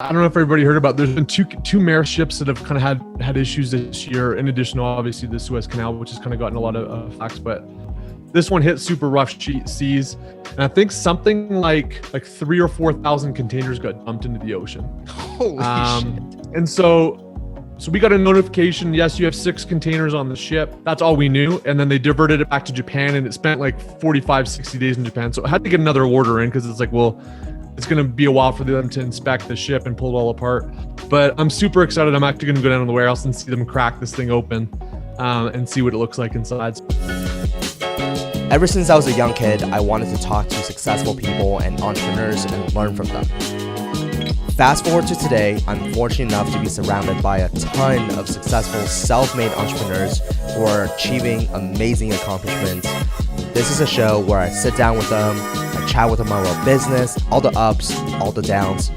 I don't know if everybody heard about. There's been two Maersk ships that have kind of had issues this year. In addition to obviously the Suez Canal, which has kind of gotten a lot of facts, but this one hit super rough seas, and I think something like 3,000 or 4,000 containers got dumped into the ocean. Holy shit! And so we got a notification. Yes, you have 6 containers on the ship. That's all we knew. And then they diverted it back to Japan, and it spent like 45, 60 days in Japan. So I had to get another order in because it's like, well, it's going to be a while for them to inspect the ship and pull it all apart. But I'm super excited. I'm actually going to go down to the warehouse and see them crack this thing open and see what it looks like inside. Ever since I was a young kid, I wanted to talk to successful people and entrepreneurs and learn from them. Fast forward to today, I'm fortunate enough to be surrounded by a ton of successful self-made entrepreneurs who are achieving amazing accomplishments. This is a show where I sit down with them, I chat with them about business, all the ups, all the downs.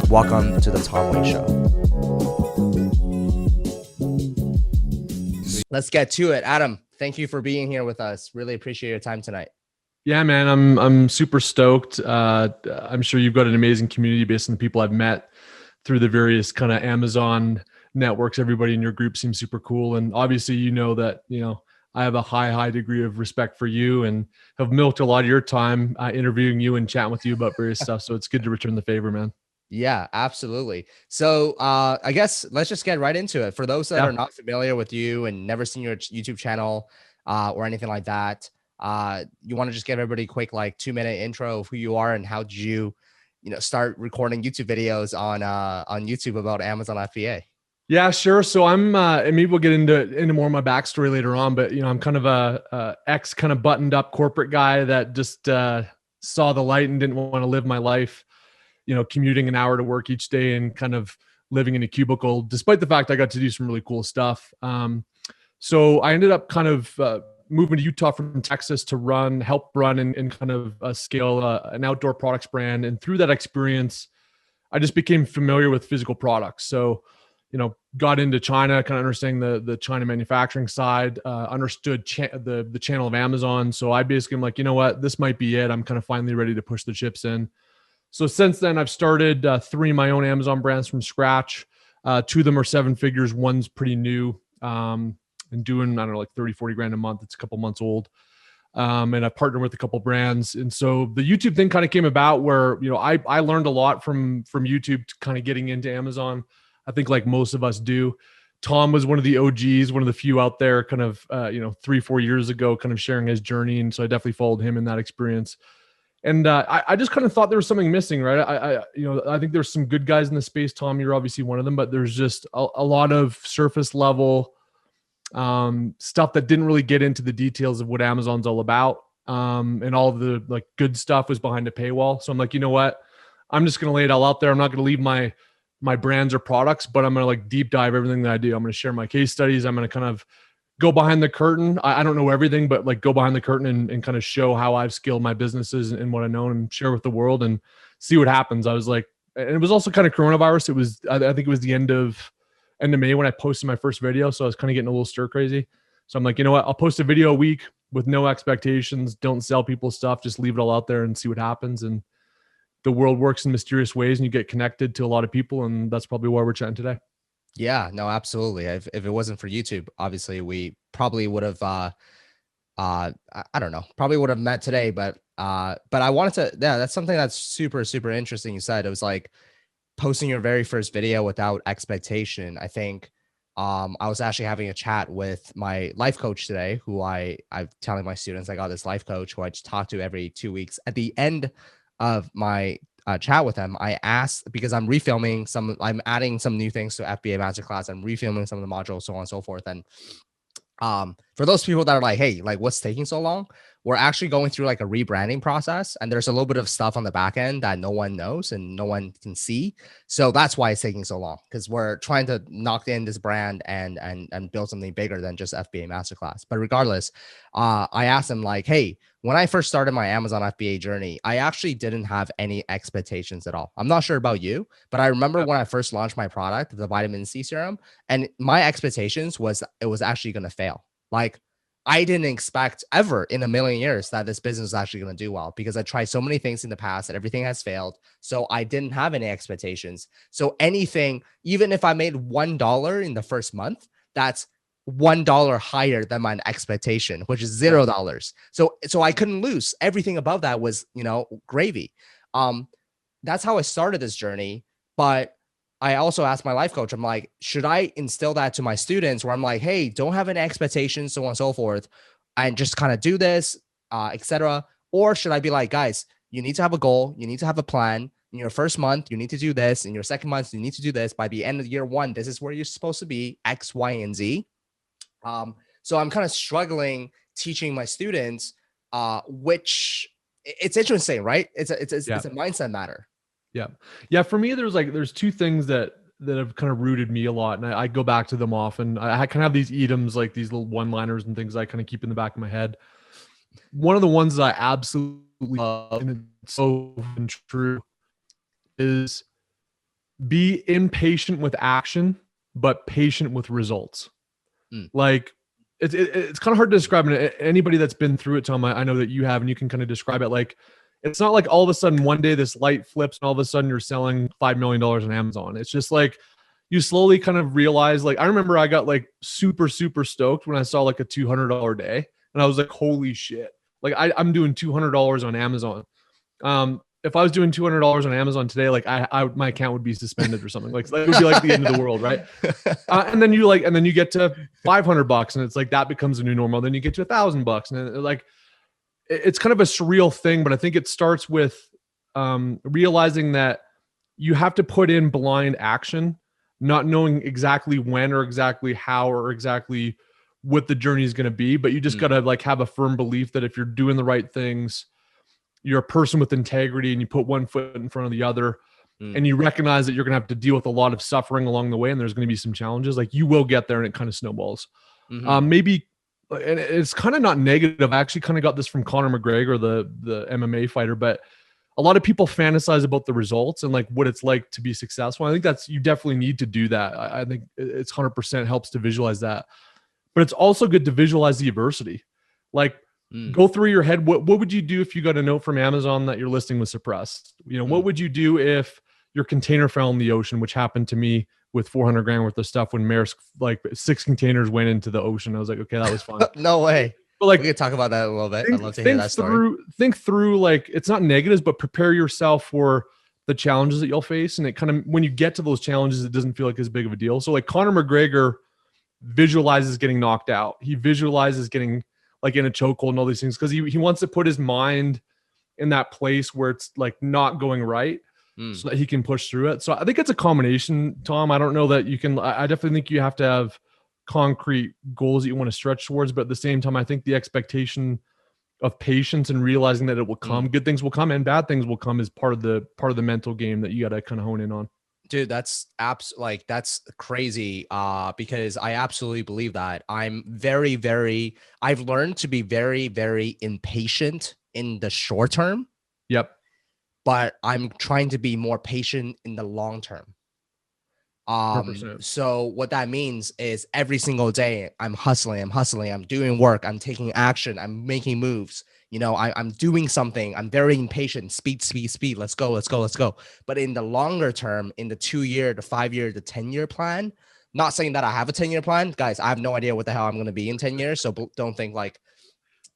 Welcome to the Tom Wayne Show. Let's get to it. Adam, thank you for being here with us. Really appreciate your time tonight. Yeah, man, I'm super stoked. I'm sure you've got an amazing community based on the people I've met through the various kind of Amazon networks. Everybody in your group seems super cool. And obviously, that, I have a high degree of respect for you and have milked a lot of your time interviewing you and chatting with you about various stuff. So it's good to return the favor, man. Yeah, absolutely. So I guess let's just get right into it. For those that are not familiar with you and never seen your YouTube channel or anything like that, you want to just give everybody a quick 2-minute intro of who you are and how did you start recording YouTube videos on YouTube about Amazon FBA? Yeah, sure. So I'm, and maybe we'll get into more of my backstory later on, but I'm kind of a ex kind of buttoned up corporate guy that just saw the light and didn't want to live my life, commuting an hour to work each day and kind of living in a cubicle, despite the fact I got to do some really cool stuff. So I ended up kind of moving to Utah from Texas to help run and kind of scale an outdoor products brand. And through that experience, I just became familiar with physical products. So, got into China, kind of understanding the China manufacturing side, understood the channel of Amazon. So I basically am like, you know what, this might be it. I'm kind of finally ready to push the chips in. So since then, I've started 3 of my own Amazon brands from scratch. 2 of them are 7 figures. One's pretty new. And doing, I don't know, like 30, 40 grand a month. It's a couple months old. And I partnered with a couple brands. And so the YouTube thing kind of came about where, I learned a lot from YouTube to kind of getting into Amazon. I think like most of us do. Tom was one of the OGs, one of the few out there kind of, 3-4 years ago, kind of sharing his journey. And so I definitely followed him in that experience. And I just kind of thought there was something missing, right? I think there's some good guys in the space. Tom, you're obviously one of them, but there's just a lot of surface level stuff that didn't really get into the details of what Amazon's all about. And all the good stuff was behind a paywall. So I'm like, you know what? I'm just going to lay it all out there. I'm not going to leave my brands or products, but I'm going to deep dive everything that I do. I'm going to share my case studies. I'm going to kind of go behind the curtain. I don't know everything, but go behind the curtain and kind of show how I've scaled my businesses and what I know and share with the world and see what happens. I was like, and it was also kind of coronavirus. It was, I think it was the end of May when I posted my first video. So I was kind of getting a little stir crazy. So I'm like, you know what? I'll post a video a week with no expectations. Don't sell people stuff. Just leave it all out there and see what happens. And the world works in mysterious ways and you get connected to a lot of people. And that's probably why we're chatting today. Yeah, no, absolutely. If it wasn't for YouTube, obviously we probably would have, I don't know, probably would have met today, but I wanted to, yeah, that's something that's super, super interesting. You said it was like posting your very first video without expectation. I think, I was actually having a chat with my life coach today, who I'm telling my students, I got this life coach who I just talk to every 2 weeks. At the end of my chat with them, I asked, because I'm adding some new things to FBA Masterclass. I'm refilming some of the modules, so on and so forth. And for those people that are like, hey, what's taking so long? We're actually going through a rebranding process, and there's a little bit of stuff on the back end that no one knows and no one can see. So that's why it's taking so long, because we're trying to knock in this brand and build something bigger than just FBA Masterclass. But regardless, I asked them hey, when I first started my Amazon FBA journey, I actually didn't have any expectations at all. I'm not sure about you, but I remember when I first launched my product, the vitamin C serum, and my expectations was it was actually going to fail. I didn't expect ever in a million years that this business is actually going to do well, because I tried so many things in the past and everything has failed. So I didn't have any expectations. So anything, even if I made $1 in the first month, that's $1 higher than my expectation, which is $0. So I couldn't lose. Everything above that was, gravy. That's how I started this journey. But I also asked my life coach, I'm like, should I instill that to my students where I'm like, hey, don't have any expectations, so on and so forth, and just kind of do this, etc. Or should I be like, guys, you need to have a goal. You need to have a plan. In your first month, you need to do this. In your second month, you need to do this. By the end of year one, this is where you're supposed to be, X, Y, and Z. So I'm kind of struggling teaching my students, which it's interesting, right? It's a mindset matter. Yeah. For me, there's two things that have kind of rooted me a lot, and I go back to them often. I kind of have these idioms, like these little one-liners and things I kind of keep in the back of my head. One of the ones that I absolutely love, and it's so true, is be impatient with action, but patient with results. Like it's kind of hard to describe. And anybody that's been through it, Tom, I know that you have, and you can kind of describe it. Like, it's not like all of a sudden one day this light flips and all of a sudden you're selling $5 million on Amazon. It's just like you slowly kind of realize, like, I remember I got like super, super stoked when I saw like a $200 day, and I was like, holy shit. Like I'm doing $200 on Amazon. If I was doing $200 on Amazon today, like my account would be suspended or something. Like it would be like the end of the world, right? And then you get to $500, and it's like that becomes a new normal. Then you get to $1,000, and like it's kind of a surreal thing. But I think it starts with realizing that you have to put in blind action, not knowing exactly when or exactly how or exactly what the journey is going to be. But you just got to like have a firm belief that if you're doing the right things, you're a person with integrity, and you put one foot in front of the other, and you recognize that you're going to have to deal with a lot of suffering along the way. And there's going to be some challenges. Like you will get there, and it kind of snowballs. Maybe, and it's kind of not negative. I actually kind of got this from Conor McGregor, the MMA fighter, but a lot of people fantasize about the results and like what it's like to be successful. I think you definitely need to do that. I think it's 100% helps to visualize that, but it's also good to visualize the adversity. Like, go through your head. What would you do if you got a note from Amazon that your listing was suppressed? What would you do if your container fell in the ocean, which happened to me with 400 grand worth of stuff when Maersk, like 6 containers went into the ocean. I was like, okay, that was fun. No way. But like, we could talk about that a little bit. I'd love to hear that story. Think through, like, it's not negatives, but prepare yourself for the challenges that you'll face. And it kind of, when you get to those challenges, it doesn't feel like as big of a deal. So like Conor McGregor visualizes getting knocked out. He visualizes getting like in a chokehold and all these things, because he wants to put his mind in that place where it's like not going right, so that he can push through it. So I think it's a combination, Tom. I don't know that you can, I definitely think you have to have concrete goals that you want to stretch towards, but at the same time, I think the expectation of patience and realizing that it will come, good things will come and bad things will come, is part of the mental game that you got to kind of hone in on. Dude, that's that's crazy. Because I absolutely believe that. I've learned to be very, very impatient in the short term. Yep. But I'm trying to be more patient in the long term. 100%. So what that means is every single day I'm hustling, I'm doing work, I'm taking action, I'm making moves. I'm doing something. I'm very impatient. Speed. Let's go. But in the longer term, in the 2-year, the 5-year, the 10-year plan, not saying that I have a 10-year plan, guys, I have no idea what the hell I'm going to be in 10 years. So don't think like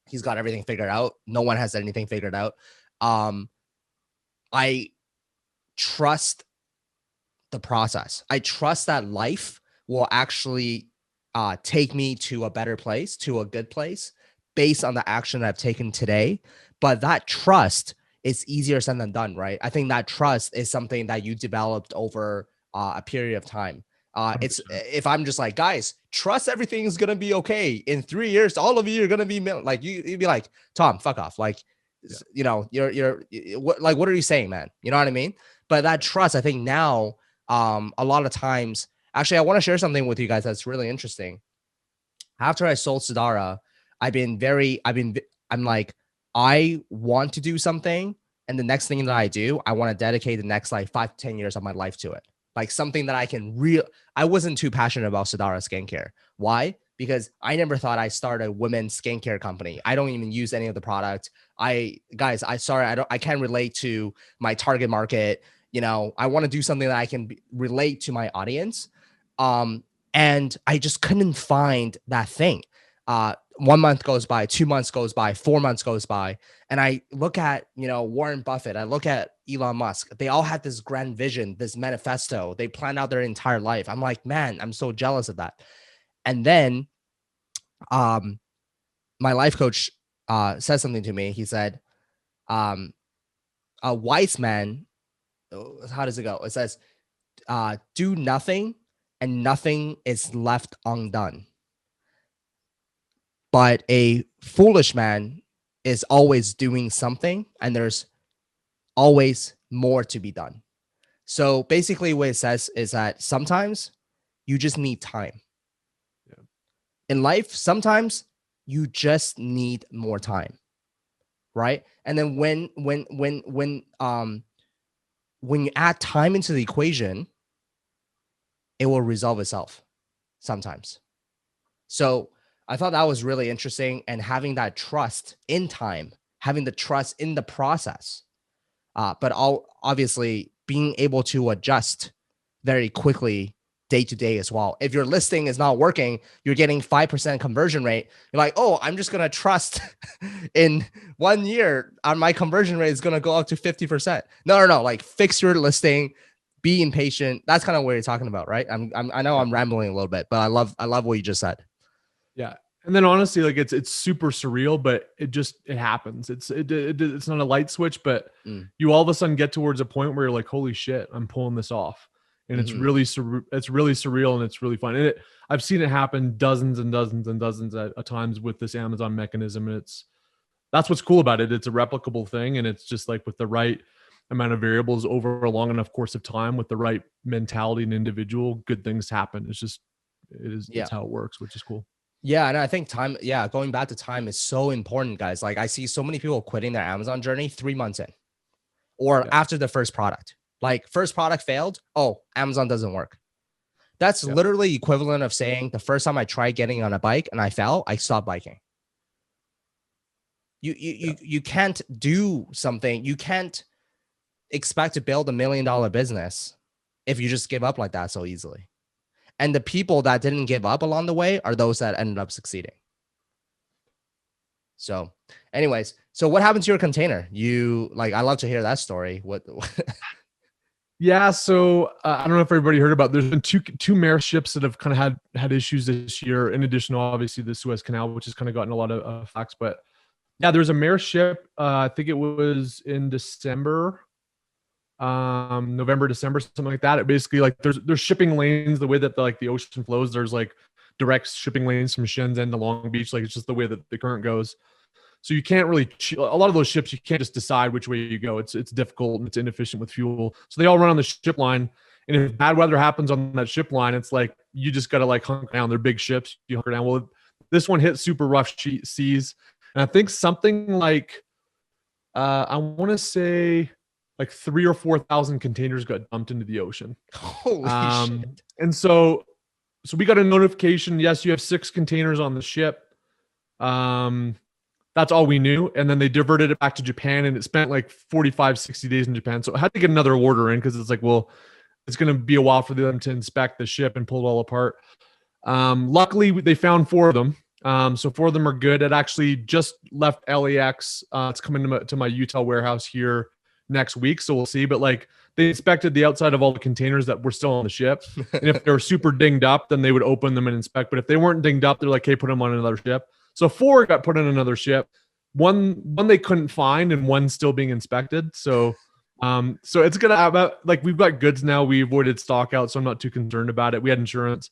he's got everything figured out. No one has anything figured out. I trust the process. I trust that life will actually take me to a better place, to a good place, based on the action that I've taken today. But that trust is easier said than done, right? I think that trust is something that you developed over a period of time. It's if I'm just like, guys, trust everything is going to be okay. In 3 years, all of you are going to be like, you'd be like, Tom, fuck off. Like, you're what are you saying, man? You know what I mean? But that trust, I think now, a lot of times, actually, I want to share something with you guys that's really interesting. After I sold Sidara, I'm like, I want to do something. And the next thing that I do, I want to dedicate the next like 5 to 10 years of my life to it. Like something that I wasn't too passionate about Sidara skincare. Why? because I never thought I started a women's skincare company. I don't even use any of the product. I can't relate to my target market. You know, I want to do something that I can relate to my audience. And I just couldn't find that thing. 1 month goes by, 2 months goes by, 4 months goes by. And I look at, you know, Warren Buffett, I look at Elon Musk. They all had this grand vision, this manifesto. They planned out their entire life. I'm like, man, I'm so jealous of that. And then my life coach said something to me. He said, a wise man, how does it go? It says, do nothing and nothing is left undone. But a foolish man is always doing something, and there's always more to be done. So basically what it says is that sometimes you just need time. Yeah. In life, sometimes you just need more time, right? And then when you add time into the equation, it will resolve itself sometimes. So I thought that was really interesting, and having that trust in time, having the trust in the process, but obviously being able to adjust very quickly day to day as well. If your listing is not working, you're getting 5% conversion rate. You're like, oh, I'm just going to trust in 1 year on my conversion rate is going to go up to 50%. No. Like, fix your listing, be impatient. That's kind of what you're talking about, right? I know I'm rambling a little bit, but I love what you just said. Yeah. And then honestly, like it's super surreal, but it happens. It's not a light switch, but you all of a sudden get towards a point where you're like, holy shit, I'm pulling this off. And it's really surreal, and it's really fun. And I've seen it happen dozens and dozens and dozens at times with this Amazon mechanism. And that's what's cool about it. It's a replicable thing. And it's just like, with the right amount of variables over a long enough course of time, with the right mentality and individual, good things happen. It's how it works, which is cool. Yeah. And I think time, going back to time is so important, guys. Like, I see so many people quitting their Amazon journey 3 months in, or after the first product. Like, first product failed. Oh, Amazon doesn't work. That's literally equivalent of saying the first time I tried getting on a bike and I fell, I stopped biking. You can't do something. You can't expect to build $1 million business if you just give up like that so easily. And the people that didn't give up along the way are those that ended up succeeding. So anyways, so what happened to your container? I love to hear that story. What? Yeah. So I don't know if everybody heard about, there's been two Maersk ships that have kind of had issues this year, in addition to obviously the Suez Canal, which has kind of gotten a lot of facts. But yeah, there's a Maersk ship. I think it was in December, November, December, something like that. It basically, like, there's shipping lanes, the way that the ocean flows. There's like direct shipping lanes from Shenzhen to Long Beach. Like, it's just the way that the current goes. So you can't really, a lot of those ships, you can't just decide which way you go. It's difficult and it's inefficient with fuel. So they all run on the ship line. And if bad weather happens on that ship line, it's like, you just got to like hunker down. They're big ships. You hunker down. Well, this one hit super rough seas. And I think something like, I want to say like 3,000 or 4,000 containers got dumped into the ocean. Holy shit. And so we got a notification. Yes, you have 6 containers on the ship. That's all we knew. And then they diverted it back to Japan, and it spent like 45, 60 days in Japan. So I had to get another order in, because it's like, well, it's going to be a while for them to inspect the ship and pull it all apart. Luckily, they found 4 of them. So 4 of them are good. It actually just left LAX. It's coming to my Utah warehouse here next week. So we'll see. But like, they inspected the outside of all the containers that were still on the ship. And if they were super dinged up, then they would open them and inspect. But if they weren't dinged up, they're like, hey, put them on another ship. So 4 got put on another ship. One they couldn't find, and one's still being inspected. So it's gonna have, like, we've got goods now. We avoided stock out, so I'm not too concerned about it. We had insurance,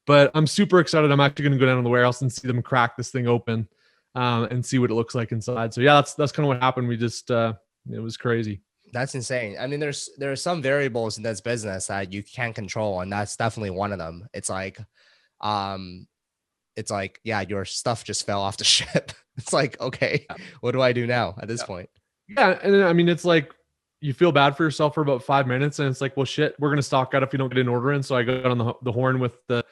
but I'm super excited. I'm actually gonna go down to the warehouse and see them crack this thing open, and see what it looks like inside. So yeah, that's kind of what happened. We just it was crazy. That's insane. I mean, there are some variables in this business that you can't control, and that's definitely one of them. It's like, yeah, your stuff just fell off the ship. It's like, okay, what do I do now at this point? Yeah. And I mean, it's like, you feel bad for yourself for about 5 minutes, and it's like, well, shit, we're going to stock out if you don't get an order in. So I got on the horn with the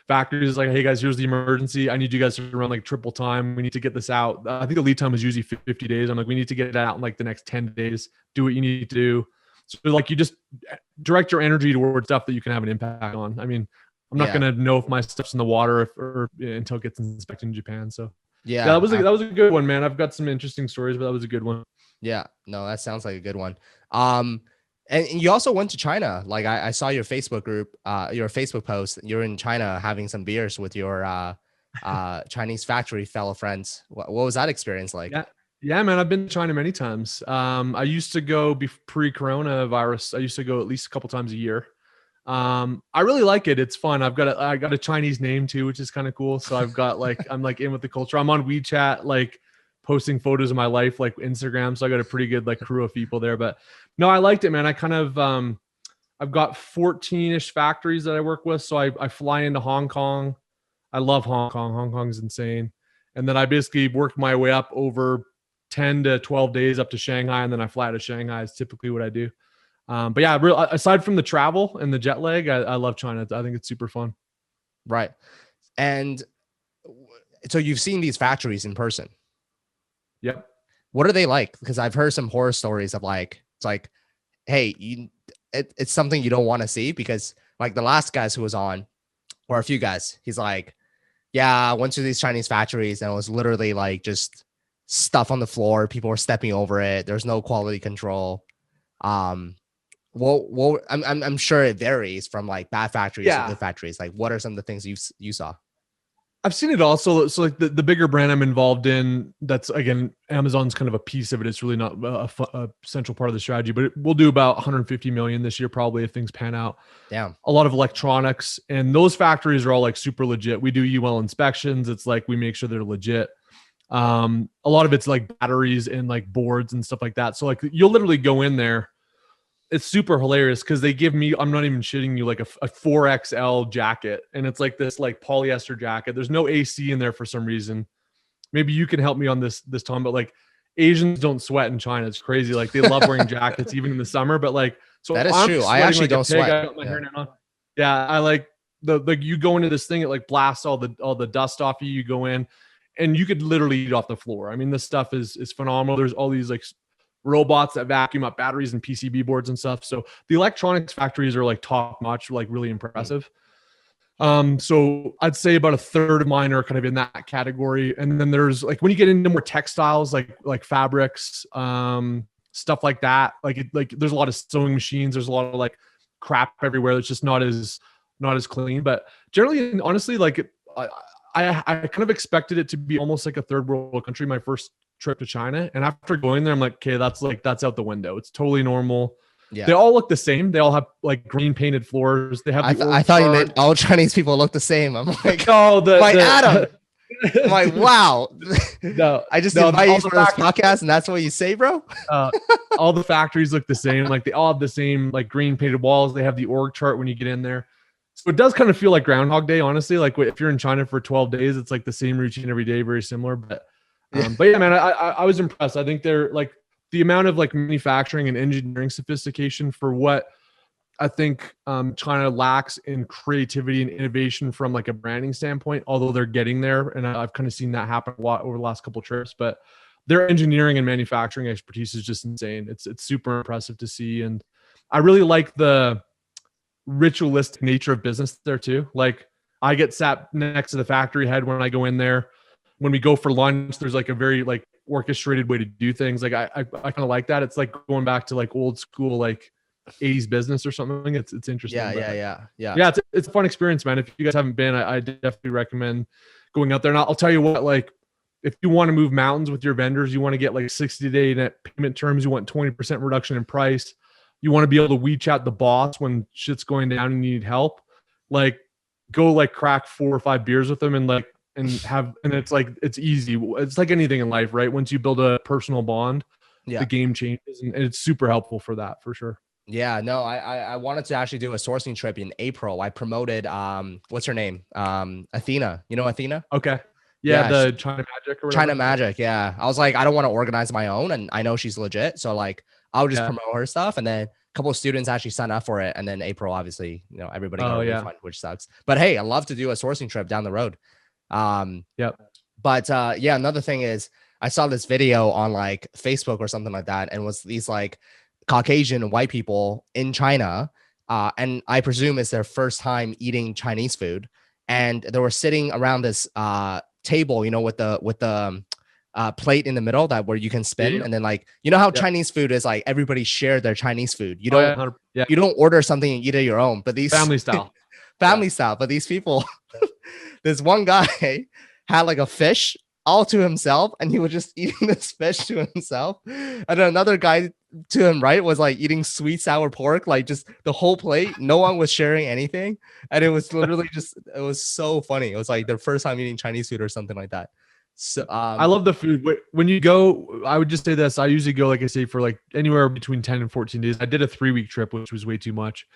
factories like, hey guys, here's the emergency. I need you guys to run like triple time. We need to get this out. I think the lead time is usually 50 days. I'm like, we need to get it out in like the next 10 days. Do what you need to do. So like you just direct your energy towards stuff that you can have an impact on. I mean, I'm not gonna know if my stuff's in the water until it gets inspected in Japan. So that was a good one, man. I've got some interesting stories, but that was a good one. Yeah, no, that sounds like a good one. And you also went to China. Like I saw your Facebook group, your Facebook post. You're in China having some beers with your Chinese factory fellow friends. What was that experience like? Yeah, man, I've been to China many times. I used to go pre-coronavirus. I used to go at least a couple times a year. I really like it. It's fun. I got a Chinese name too, which is kind of cool. So I've got like, I'm like in with the culture. I'm on WeChat, like posting photos of my life, like Instagram. So I got a pretty good like crew of people there, but no, I liked it, man. I kind of, I've got 14-ish factories that I work with. So I fly into Hong Kong. I love Hong Kong. Hong Kong's insane. And then I basically worked my way up over 10 to 12 days up to Shanghai. And then I fly to Shanghai is typically what I do. But yeah, aside from the travel and the jet lag, I love China. I think it's super fun. Right. And so you've seen these factories in person. Yep. What are they like? Because I've heard some horror stories of like, it's like, hey, it's something you don't want to see, because like the last guys who was on, or a few guys, he's like, yeah, I went to these Chinese factories and it was literally like just stuff on the floor. People were stepping over it. There's no quality control. Well, I'm sure it varies from like bad factories to good factories. Like, what are some of the things you saw? I've seen it also. So like the bigger brand I'm involved in, that's again, Amazon's kind of a piece of it. It's really not a central part of the strategy, but we'll do about 150 million this year, probably, if things pan out. Damn. A lot of electronics, and those factories are all like super legit. We do UL inspections. It's like, we make sure they're legit. A lot of it's like batteries and like boards and stuff like that. So like you'll literally go in there. It's super hilarious because they give me, I'm not even shitting you, like a 4XL jacket. And it's like this like polyester jacket. There's no AC in there for some reason. Maybe you can help me on this, Tom, but like Asians don't sweat in China. It's crazy. Like they love wearing jackets even in the summer, but like, so that is true. I actually like don't sweat. I got my hair on. Yeah. I like you go into this thing, it like blasts all the dust off you. You go in and you could literally eat off the floor. I mean, this stuff is phenomenal. There's all these like robots that vacuum up batteries and PCB boards and stuff. So the electronics factories are like top notch, like really impressive. So I'd say about a third of mine are kind of in that category. And then there's like, when you get into more textiles, like fabrics, stuff like that, like there's a lot of sewing machines. There's a lot of like crap everywhere. It's just not as clean, but generally, honestly, like I kind of expected it to be almost like a third world country. My first trip to China, and after going there, I'm like, okay, that's out the window. It's totally normal. Yeah, they all look the same. They all have like green painted floors. They have. I thought you meant all Chinese people look the same. I'm like, oh, Adam. I'm like, wow. No, I just invite you for this podcast, and that's what you say, bro. All the factories look the same. Like they all have the same like green painted walls. They have the org chart when you get in there. So it does kind of feel like Groundhog Day, honestly. Like if you're in China for 12 days, it's like the same routine every day, very similar. But yeah, man, I was impressed. I think they're like the amount of like manufacturing and engineering sophistication for what I think China lacks in creativity and innovation from like a branding standpoint, although they're getting there. And I've kind of seen that happen a lot over the last couple of trips, but their engineering and manufacturing expertise is just insane. It's super impressive to see. And I really like the ritualistic nature of business there too. Like I get sat next to the factory head when I go in there. When we go for lunch, there's like a very like orchestrated way to do things. Like I kind of like that. It's like going back to like old school, like 80s business or something. It's interesting. Yeah. It's a fun experience, man. If you guys haven't been, I definitely recommend going out there. And I'll tell you what, like if you want to move mountains with your vendors, you want to get like 60-day net payment terms. You want 20% reduction in price. You want to be able to WeChat the boss when shit's going down and you need help. Like go like crack 4 or 5 beers with them and it's like, it's easy. It's like anything in life, right? Once you build a personal bond, the game changes, and it's super helpful for that, for sure. Yeah, no, I wanted to actually do a sourcing trip in April. I promoted, what's her name? Athena. You know Athena? Okay. Yeah, the China Magic or whatever. China Magic, yeah. I was like, I don't want to organize my own, and I know she's legit. So like, I'll just promote her stuff. And then couple of students actually signed up for it, and then April, obviously, everybody got Oh a yeah. refund, which sucks. But hey, I love to do a sourcing trip down the road. Yep. But yeah, another thing is I saw this video on like Facebook or something like that, and was these like Caucasian white people in China, and I presume it's their first time eating Chinese food, and they were sitting around this table, with the plate in the middle that where you can spin, and then like how Chinese food is like everybody shared their Chinese food. You don't you don't order something and eat it your own, but these family style, style. But these people, this one guy had like a fish all to himself, and he was just eating this fish to himself, and then another guy to him right was like eating sweet sour pork, like just the whole plate. No one was sharing anything, and it was literally it was so funny. It was like their first time eating Chinese food or something like that. So I love the food. When you go, I would just say this. I usually go, like I say, for like anywhere between 10 and 14 days. I did a 3-week trip, which was way too much.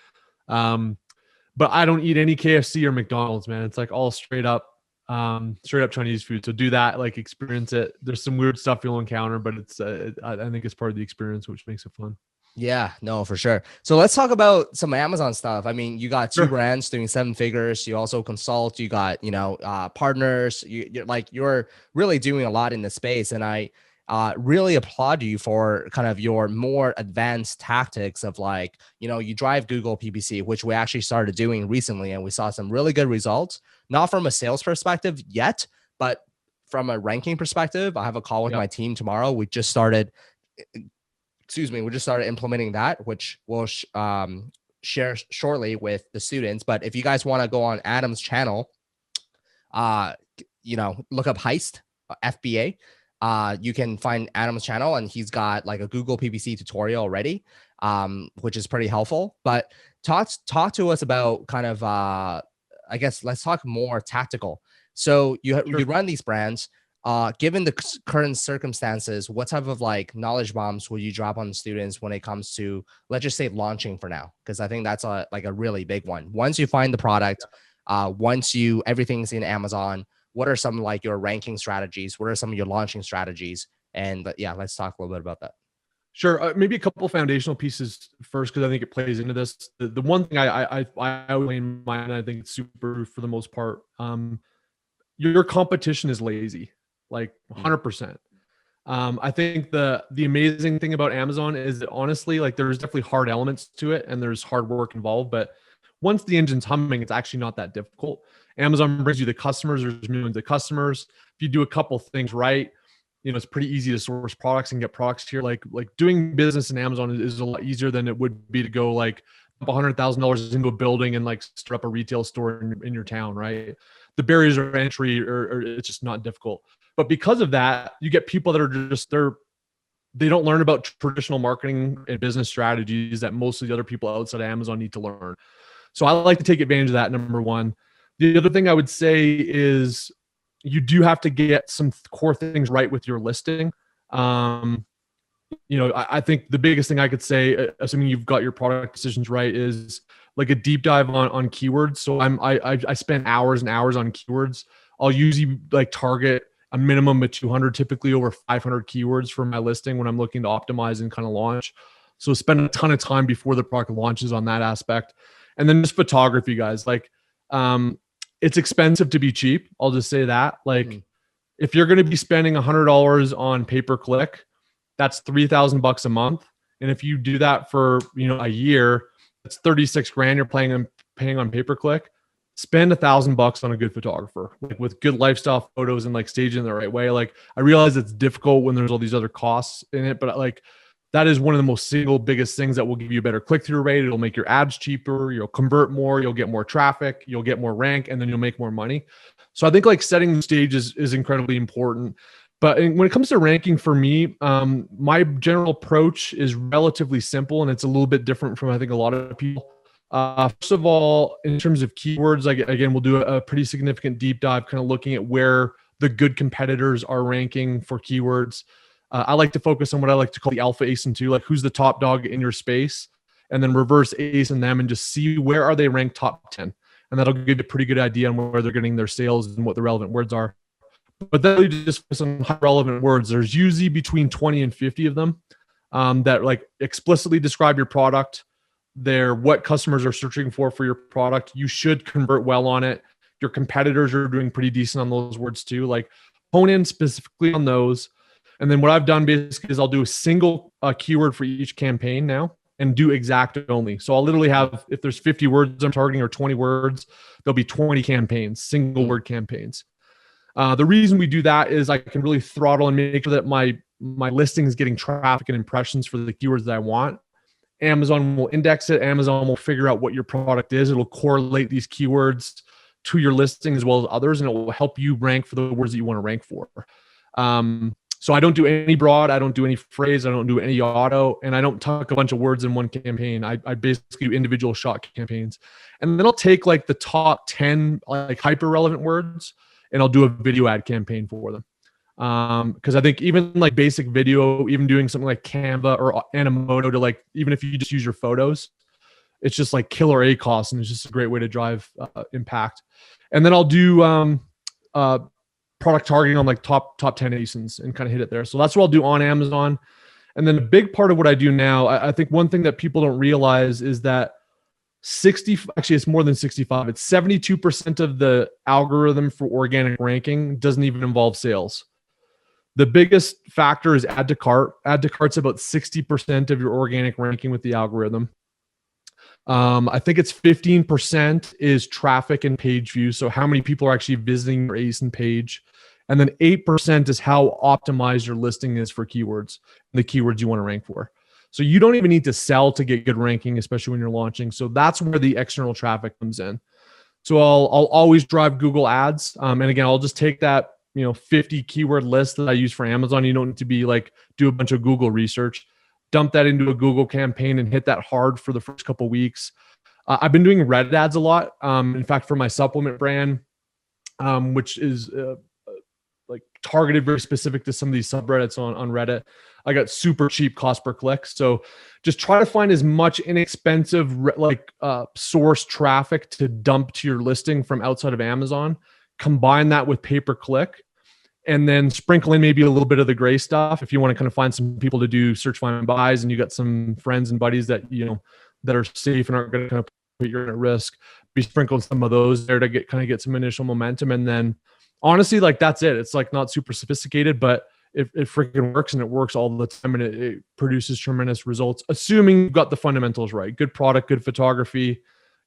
But I don't eat any KFC or McDonald's, man. It's like all straight up Chinese food. So do that, like experience it. There's some weird stuff you'll encounter, but it's I think it's part of the experience, which makes it fun. Yeah, no, for sure. So let's talk about some Amazon stuff. I mean, you got 2 brands doing 7 figures. You also consult. You got partners. You're really doing a lot in the space, and I really applaud you for kind of your more advanced tactics of like, you drive Google PPC, which we actually started doing recently, and we saw some really good results. Not from a sales perspective yet, but from a ranking perspective. I have a call with my team tomorrow. We just started implementing that, which we'll share shortly with the students. But if you guys want to go on Adam's channel, look up Heist FBA. You can find Adam's channel, and he's got like a Google PPC tutorial already, which is pretty helpful. But talk to us about kind of, I guess let's talk more tactical. So you run these brands. Given the current circumstances, what type of like knowledge bombs will you drop on the students when it comes to, let's just say, launching for now? Because I think that's a really big one. Once you find the product, once everything's in Amazon, what are some like your ranking strategies? What are some of your launching strategies? And yeah, let's talk a little bit about that. Sure. Maybe a couple of foundational pieces first, because I think it plays into this. The one thing I in mind, I think it's super for the most part. Your competition is lazy. Like 100%. I think the amazing thing about Amazon is that honestly, like there's definitely hard elements to it and there's hard work involved, but once the engine's humming, it's actually not that difficult. Amazon brings you the customers. There's millions of customers. If you do a couple things right, it's pretty easy to source products and get products here. Like doing business in Amazon is a lot easier than it would be to go like $100,000 into a building and like start up a retail store in your town, right? The barriers of entry are it's just not difficult. But because of that, you get people that are they don't learn about traditional marketing and business strategies that most of the other people outside of Amazon need to learn. So I like to take advantage of that, number one. The other thing I would say is you do have to get some core things right with your listing. I think the biggest thing I could say, assuming you've got your product decisions right, is like a deep dive on keywords. So I spend hours and hours on keywords. I'll usually like target a minimum of 200, typically over 500 keywords for my listing when I'm looking to optimize and kind of launch. So spend a ton of time before the product launches on that aspect. And then just photography, guys. Like, it's expensive to be cheap. I'll just say that. Like, if you're going to be spending $100 on pay-per-click, that's $3,000 a month. And if you do that for a year, that's 36 grand you're paying on pay-per-click. Spend $1,000 on a good photographer, like with good lifestyle photos and like staging the right way. Like, I realize it's difficult when there's all these other costs in it, but like that is one of the most single biggest things that will give you a better click-through rate. It'll make your ads cheaper. You'll convert more. You'll get more traffic. You'll get more rank, and then you'll make more money. So I think like setting the stage is incredibly important. But when it comes to ranking for me, my general approach is relatively simple, and it's a little bit different from I think a lot of people. First of all, in terms of keywords, again, we'll do a pretty significant deep dive, kind of looking at where the good competitors are ranking for keywords. I like to focus on what I like to call the alpha ace and two, like who's the top dog in your space, and then reverse ace in them and just see where are they ranked top 10. And that'll give you a pretty good idea on where they're getting their sales and what the relevant words are. But then you just focus on high relevant words. There's usually between 20 and 50 of them that like explicitly describe your product, what customers are searching for your product. You should convert well on it. Your competitors are doing pretty decent on those words too. Like hone in specifically on those. And then what I've done basically is I'll do a single keyword for each campaign now and do exact only. So I'll literally have, if there's 50 words I'm targeting or 20 words, there'll be 20 campaigns, single word campaigns. The reason we do that is I can really throttle and make sure that my listing is getting traffic and impressions for the keywords that I want. Amazon will index it. Amazon will figure out what your product is. It'll correlate these keywords to your listing as well as others, and it will help you rank for the words that you want to rank for. So I don't do any broad, I don't do any phrase, I don't do any auto, and I don't tuck a bunch of words in one campaign. I basically do individual shot campaigns. And then I'll take like the top 10 like hyper relevant words and I'll do a video ad campaign for them. Because I think even like basic video, even doing something like Canva or Animoto to like, even if you just use your photos, it's just like killer ACoS, and it's just a great way to drive impact. And then I'll do product targeting on like top 10 ASINs and kind of hit it there. So that's what I'll do on Amazon. And then a big part of what I do now, I think one thing that people don't realize is that actually it's more than 65. It's 72% of the algorithm for organic ranking doesn't even involve sales. The biggest factor is add to cart. Add to cart's about 60% of your organic ranking with the algorithm. I think it's 15% is traffic and page views. So how many people are actually visiting your ASIN page? And then 8% is how optimized your listing is for keywords, the keywords you want to rank for. So you don't even need to sell to get good ranking, especially when you're launching. So that's where the external traffic comes in. So I'll always drive Google ads. And again, I'll just take that, 50 keyword list that I use for Amazon. You don't need to be like, do a bunch of Google research, dump that into a Google campaign and hit that hard for the first couple of weeks. I've been doing Reddit ads a lot. In fact, for my supplement brand, which is like targeted very specific to some of these subreddits on Reddit, I got super cheap cost per click. So just try to find as much inexpensive source traffic to dump to your listing from outside of Amazon. Combine that with pay per click, and then sprinkle in maybe a little bit of the gray stuff if you want to kind of find some people to do search, find, buys, and you got some friends and buddies that that are safe and aren't going to kind of put you at risk. Be sprinkling some of those there to get some initial momentum, and then honestly, like that's it. It's like not super sophisticated, but it freaking works, and it works all the time, and it produces tremendous results, assuming you've got the fundamentals right. Good product, good photography.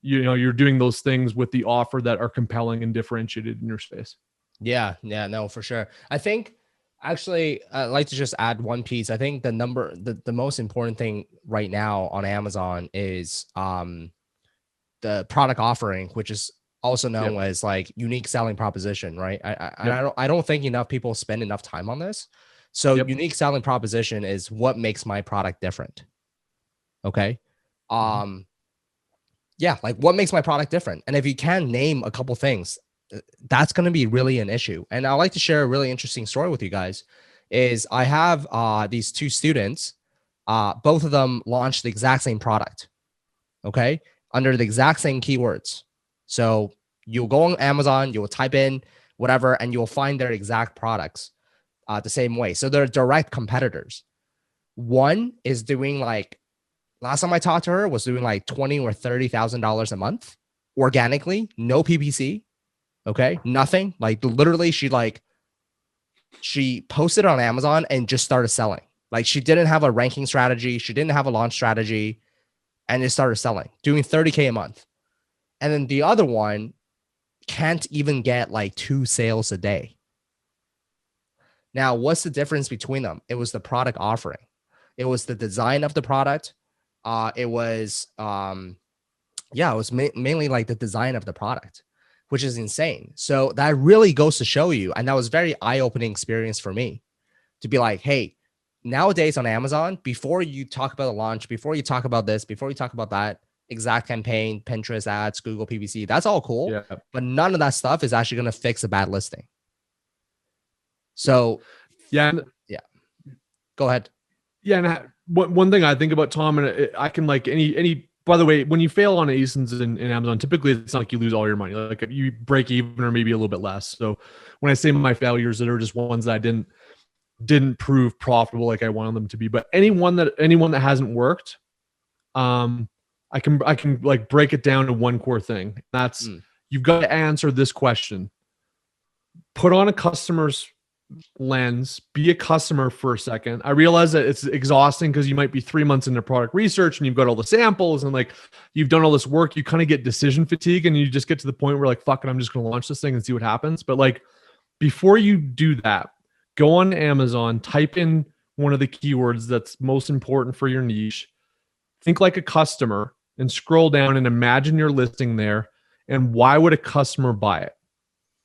You're doing those things with the offer that are compelling and differentiated in your space. Yeah, no, for sure. I think actually I'd like to just add one piece. I think the most important thing right now on Amazon is the product offering, which is also known as like unique selling proposition, right? I don't think enough people spend enough time on this. So unique selling proposition is what makes my product different. Okay. Yeah, like what makes my product different? And if you can name a couple things, that's going to be really an issue. And I'd like to share a really interesting story with you guys. Is I have these two students, both of them launched the exact same product, okay, under the exact same keywords. So you'll go on Amazon, you'll type in whatever, and you'll find their exact products the same way. So they're direct competitors. One is doing like, last time I talked to her was doing like $20,000 or $30,000 a month organically, no PPC. Okay. Nothing. Like literally she posted on Amazon and just started selling. Like she didn't have a ranking strategy. She didn't have a launch strategy, and it started selling, doing 30K a month. And then the other one can't even get like 2 sales a day. Now, what's the difference between them? It was the product offering. It was the design of the product. It was mainly like the design of the product, which is insane. So that really goes to show you, and that was very eye-opening experience for me to be like, hey, nowadays on Amazon, before you talk about a launch, before you talk about this, before you talk about that, exact campaign, Pinterest ads, Google PPC, that's all cool. Yeah. But none of that stuff is actually going to fix a bad listing. So yeah. Go ahead. Yeah. And one thing I think about, Tom, and I can like any, by the way, when you fail on ASINs in Amazon, typically it's not like you lose all your money. Like you break even or maybe a little bit less. So when I say my failures, that are just ones that I didn't prove profitable like I wanted them to be. But anyone that hasn't worked, I I can like break it down to one core thing. That's you've got to answer this question. Put on a customer's lens, be a customer for a second. I realize that it's exhausting because you might be 3 months into product research and you've got all the samples and like you've done all this work. You kind of get decision fatigue and you just get to the point where like, fuck it, I'm just going to launch this thing and see what happens. But like before you do that, go on Amazon, type in one of the keywords that's most important for your niche. Think like a customer and scroll down and imagine your listing there. And why would a customer buy it?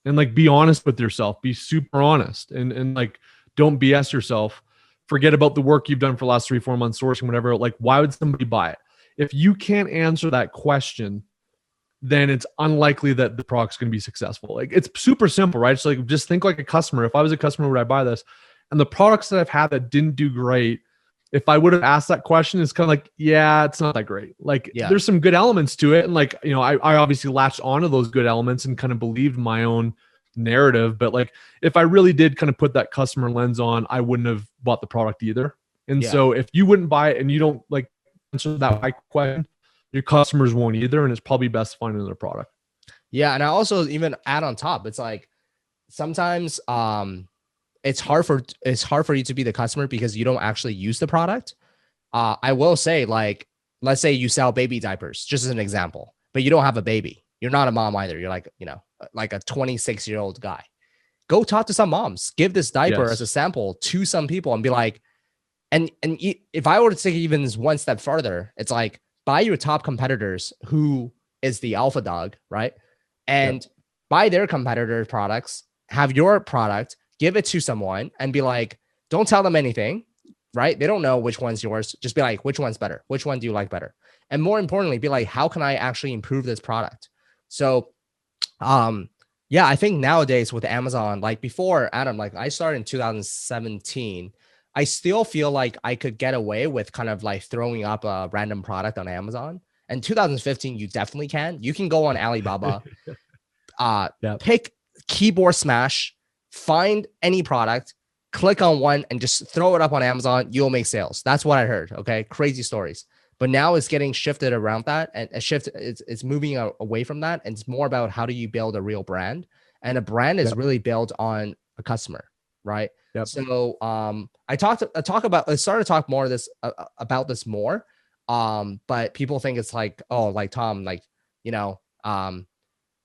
And like, be honest with yourself, be super honest and like, don't BS yourself. Forget about the work you've done for the last 3-4 months sourcing, whatever. Like, why would somebody buy it? If you can't answer that question, then it's unlikely that the product's going to be successful. Like, it's super simple, right? So like, just think like a customer. If I was a customer, would I buy this? And the products that I've had that didn't do great, if I would have asked that question, it's kind of like, yeah, it's not that great. Like there's some good elements to it. And like, you know, I obviously latched onto those good elements and kind of believed my own narrative. But like, if I really did kind of put that customer lens on, I wouldn't have bought the product either. And so if you wouldn't buy it and you don't like answer that why question, your customers won't either. And it's probably best to find another product. Yeah. And I also even add on top, it's like sometimes, it's hard for you to be the customer because you don't actually use the product. I will say, like, let's say you sell baby diapers, just as an example, but you don't have a baby. You're not a mom either. You're like, you know, like a 26-year-old guy. Go talk to some moms. Give this diaper as a sample to some people and be like, and if I were to take even this one step farther, it's like buy your top competitors who is the alpha dog, right? And buy their competitor products, have your product, give it to someone and be like, don't tell them anything, right? They don't know which one's yours. Just be like, which one's better? Which one do you like better? And more importantly, be like, how can I actually improve this product? So, yeah, I think nowadays with Amazon, like before, Adam, like I started in 2017, I still feel like I could get away with kind of like throwing up a random product on Amazon. And 2015, you definitely can. You can go on Alibaba, pick keyboard smash, find any product, click on one and just throw it up on Amazon. You'll make sales. That's what I heard. Okay. Crazy stories. But now it's getting shifted around that and it's moving away from that. And it's more about how do you build a real brand, and a brand is really built on a customer. Right. So, I started to talk more about this more. But people think it's like, oh, like Tom, like, you know,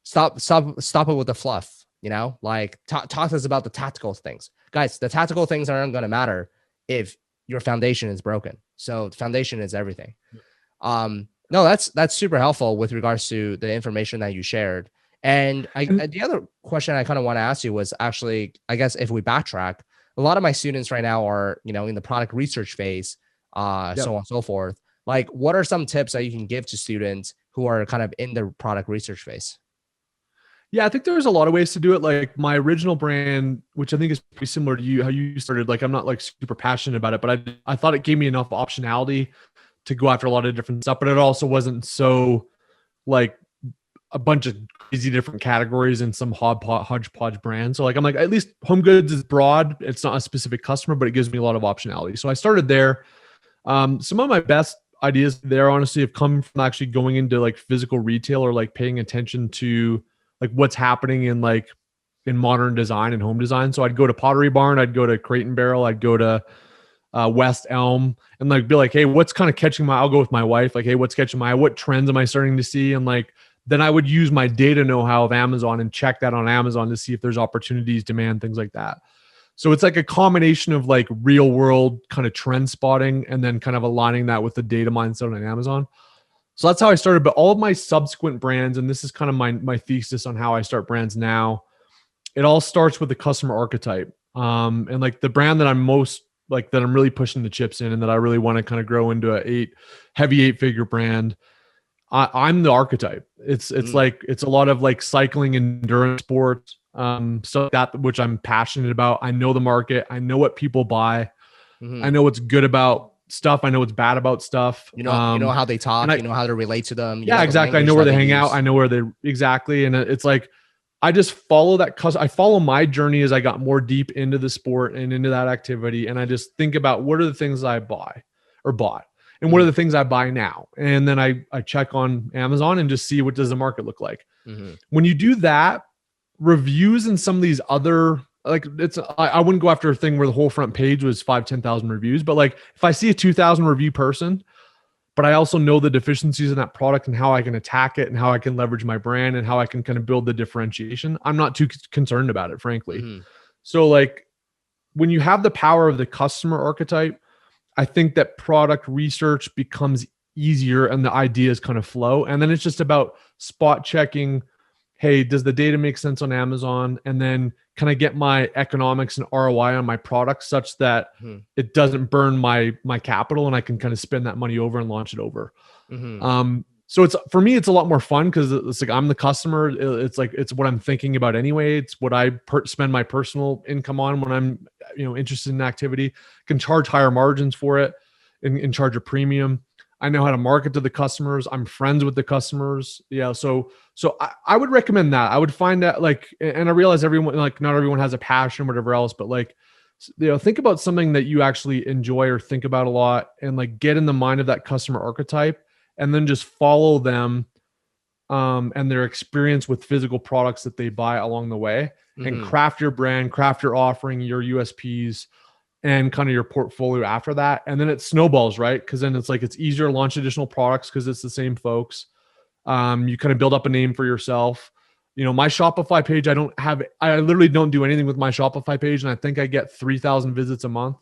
stop it with the fluff. You know, like talk to us about the tactical things, guys. The tactical things aren't going to matter if your foundation is broken. So the foundation is everything. No, that's super helpful with regards to the information that you shared. And the other question I kind of want to ask you was actually, I guess if we backtrack, a lot of my students right now are, you know, in the product research phase, so on and so forth. Like, what are some tips that you can give to students who are kind of in the product research phase? Yeah, I think there's a lot of ways to do it. Like my original brand, which I think is pretty similar to you, how you started, like I'm not like super passionate about it, but I thought it gave me enough optionality to go after a lot of different stuff, but it also wasn't so like a bunch of crazy different categories and some hodgepodge brand. So like, I'm like, at least Home Goods is broad. It's not a specific customer, but it gives me a lot of optionality. So I started there. Some of my best ideas there honestly have come from actually going into like physical retail or like paying attention to like what's happening in like in modern design and home design. So I'd go to Pottery Barn, I'd go to Crate and Barrel, I'd go to West Elm and like be like, hey, what's kind of catching my, I'll go with my wife, like, hey, what's catching my, what trends am I starting to see? And like, then I would use my data know-how of Amazon and check that on Amazon to see if there's opportunities, demand, things like that. So it's like a combination of like real world kind of trend spotting and then kind of aligning that with the data mindset on Amazon. So that's how I started. But all of my subsequent brands, and this is kind of my thesis on how I start brands now, it all starts with the customer archetype. And like the brand that I'm most like, that I'm really pushing the chips in and that I really want to kind of grow into a heavy 8-figure brand. I'm the archetype. It's like, it's a lot of like cycling, endurance sports, stuff that which I'm passionate about. I know the market. I know what people buy. I know what's good about stuff. I know what's bad about stuff. You know how they talk, you know how to relate to them. Yeah, exactly. I know where they hang out. I know where they exactly. And it's like, I just follow that. I follow my journey as I got more deep into the sport and into that activity. And I just think about what are the things I buy or bought. and what are the things I buy now? And then I check on Amazon and just see what does the market look like. When you do that, reviews and some of these other, like I wouldn't go after a thing where the whole front page was 5,000-10,000 reviews, but like if I see a 2,000 review person, but I also know the deficiencies in that product and how I can attack it and how I can leverage my brand and how I can kind of build the differentiation, I'm not too concerned about it, frankly. So like when you have the power of the customer archetype, I think that product research becomes easier and the ideas kind of flow. And then it's just about spot checking. Hey, does the data make sense on Amazon? And then can I get my economics and ROI on my product such that it doesn't burn my capital and I can kind of spend that money over and launch it over. So it's, for me, it's a lot more fun because it's like I'm the customer. It's like it's what I'm thinking about anyway. It's what I spend my personal income on when I'm interested in activity. Can charge higher margins for it and charge a premium. I know how to market to the customers. I'm friends with the customers. Yeah. So I would recommend that. I would find that and I realize everyone, like not everyone has a passion or whatever else, but like, think about something that you actually enjoy or think about a lot and like get in the mind of that customer archetype and then just follow them and their experience with physical products that they buy along the way and craft your brand, craft your offering, your USPs, and kind of your portfolio after that. And then it snowballs, right? Because then it's like, it's easier to launch additional products because it's the same folks. You kind of build up a name for yourself. My Shopify page, I literally don't do anything with my Shopify page. And I think I get 3,000 visits a month.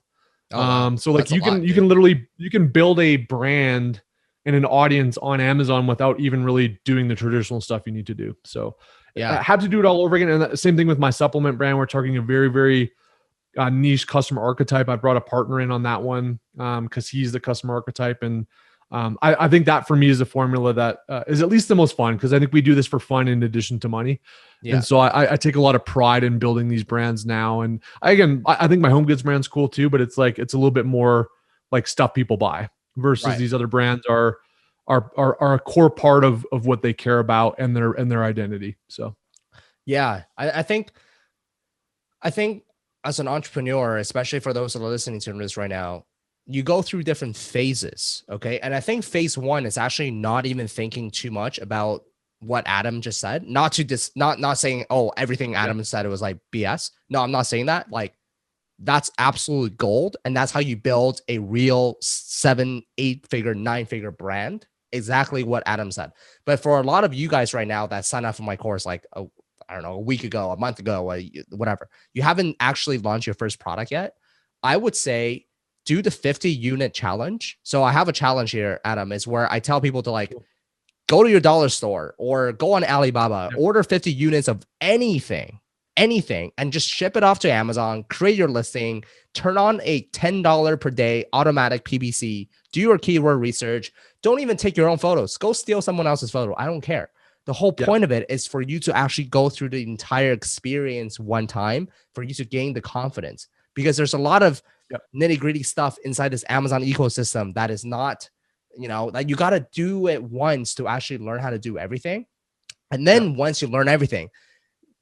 Wow. So like you can build a brand and an audience on Amazon without even really doing the traditional stuff you need to do. So yeah, I had to do it all over again. And the same thing with my supplement brand. We're targeting a very, very niche customer archetype. I brought a partner in on that one because he's the customer archetype. And I think that for me is a formula that is at least the most fun because I think we do this for fun in addition to money. Yeah. And so I take a lot of pride in building these brands now. And I think my home goods brand's cool too, but it's like, it's a little bit more like stuff people buy versus these other brands are a core part of what they care about and their identity. So, yeah, I think as an entrepreneur, especially for those that are listening to this right now, you go through different phases. Okay. And I think phase one is actually not even thinking too much about what Adam just said, not saying, oh, everything Adam said, it was like BS. No, I'm not saying that. Like that's absolute gold. And that's how you build a real 7, 8 figure, 9 figure brand. Exactly what Adam said. But for a lot of you guys right now that signed up for my course, like, I don't know, a week ago, a month ago, whatever, you haven't actually launched your first product yet. I would say do the 50 unit challenge. So I have a challenge here, Adam, is where I tell people to like, go to your dollar store or go on Alibaba, order 50 units of anything, and just ship it off to Amazon, create your listing, turn on a $10 per day automatic PPC, do your keyword research. Don't even take your own photos. Go steal someone else's photo. I don't care. The whole point of it is for you to actually go through the entire experience one time for you to gain the confidence, because there's a lot of nitty gritty stuff inside this Amazon ecosystem that is not, that you got to do it once to actually learn how to do everything. And then once you learn everything,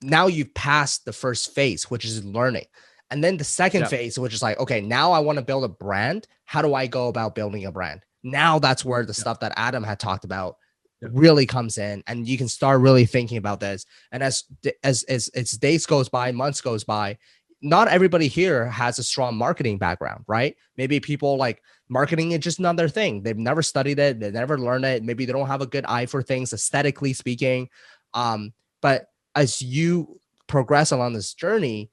now you've passed the first phase, which is learning. And then the second phase, which is like, okay, now I want to build a brand. How do I go about building a brand? Now that's where the stuff that Adam had talked about really comes in, and you can start really thinking about this. And as days goes by, months goes by, not everybody here has a strong marketing background, right? Maybe people like marketing is just another thing. They've never studied it. They never learned it. Maybe they don't have a good eye for things, aesthetically speaking. But as you progress along this journey,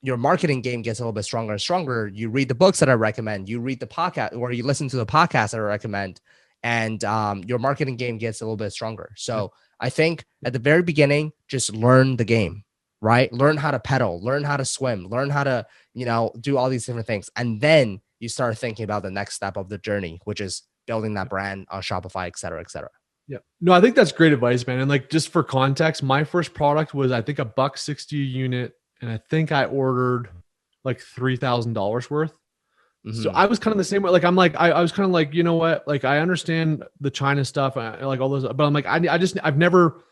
your marketing game gets a little bit stronger and stronger. You read the books that I recommend, you read the podcast, or you listen to the podcast that I recommend, and your marketing game gets a little bit stronger. So I think at the very beginning, just learn the game, right? Learn how to pedal, learn how to swim, learn how to, do all these different things. And then you start thinking about the next step of the journey, which is building that brand on Shopify, et cetera, et cetera. Yeah. No, I think that's great advice, man. And like, just for context, my first product was, I think, $160 a unit. And I think I ordered like $3,000 worth. So I was kind of the same way. Like, I was kind of like, you know what? Like, I understand the China stuff, like all those, but I'm like, I've never,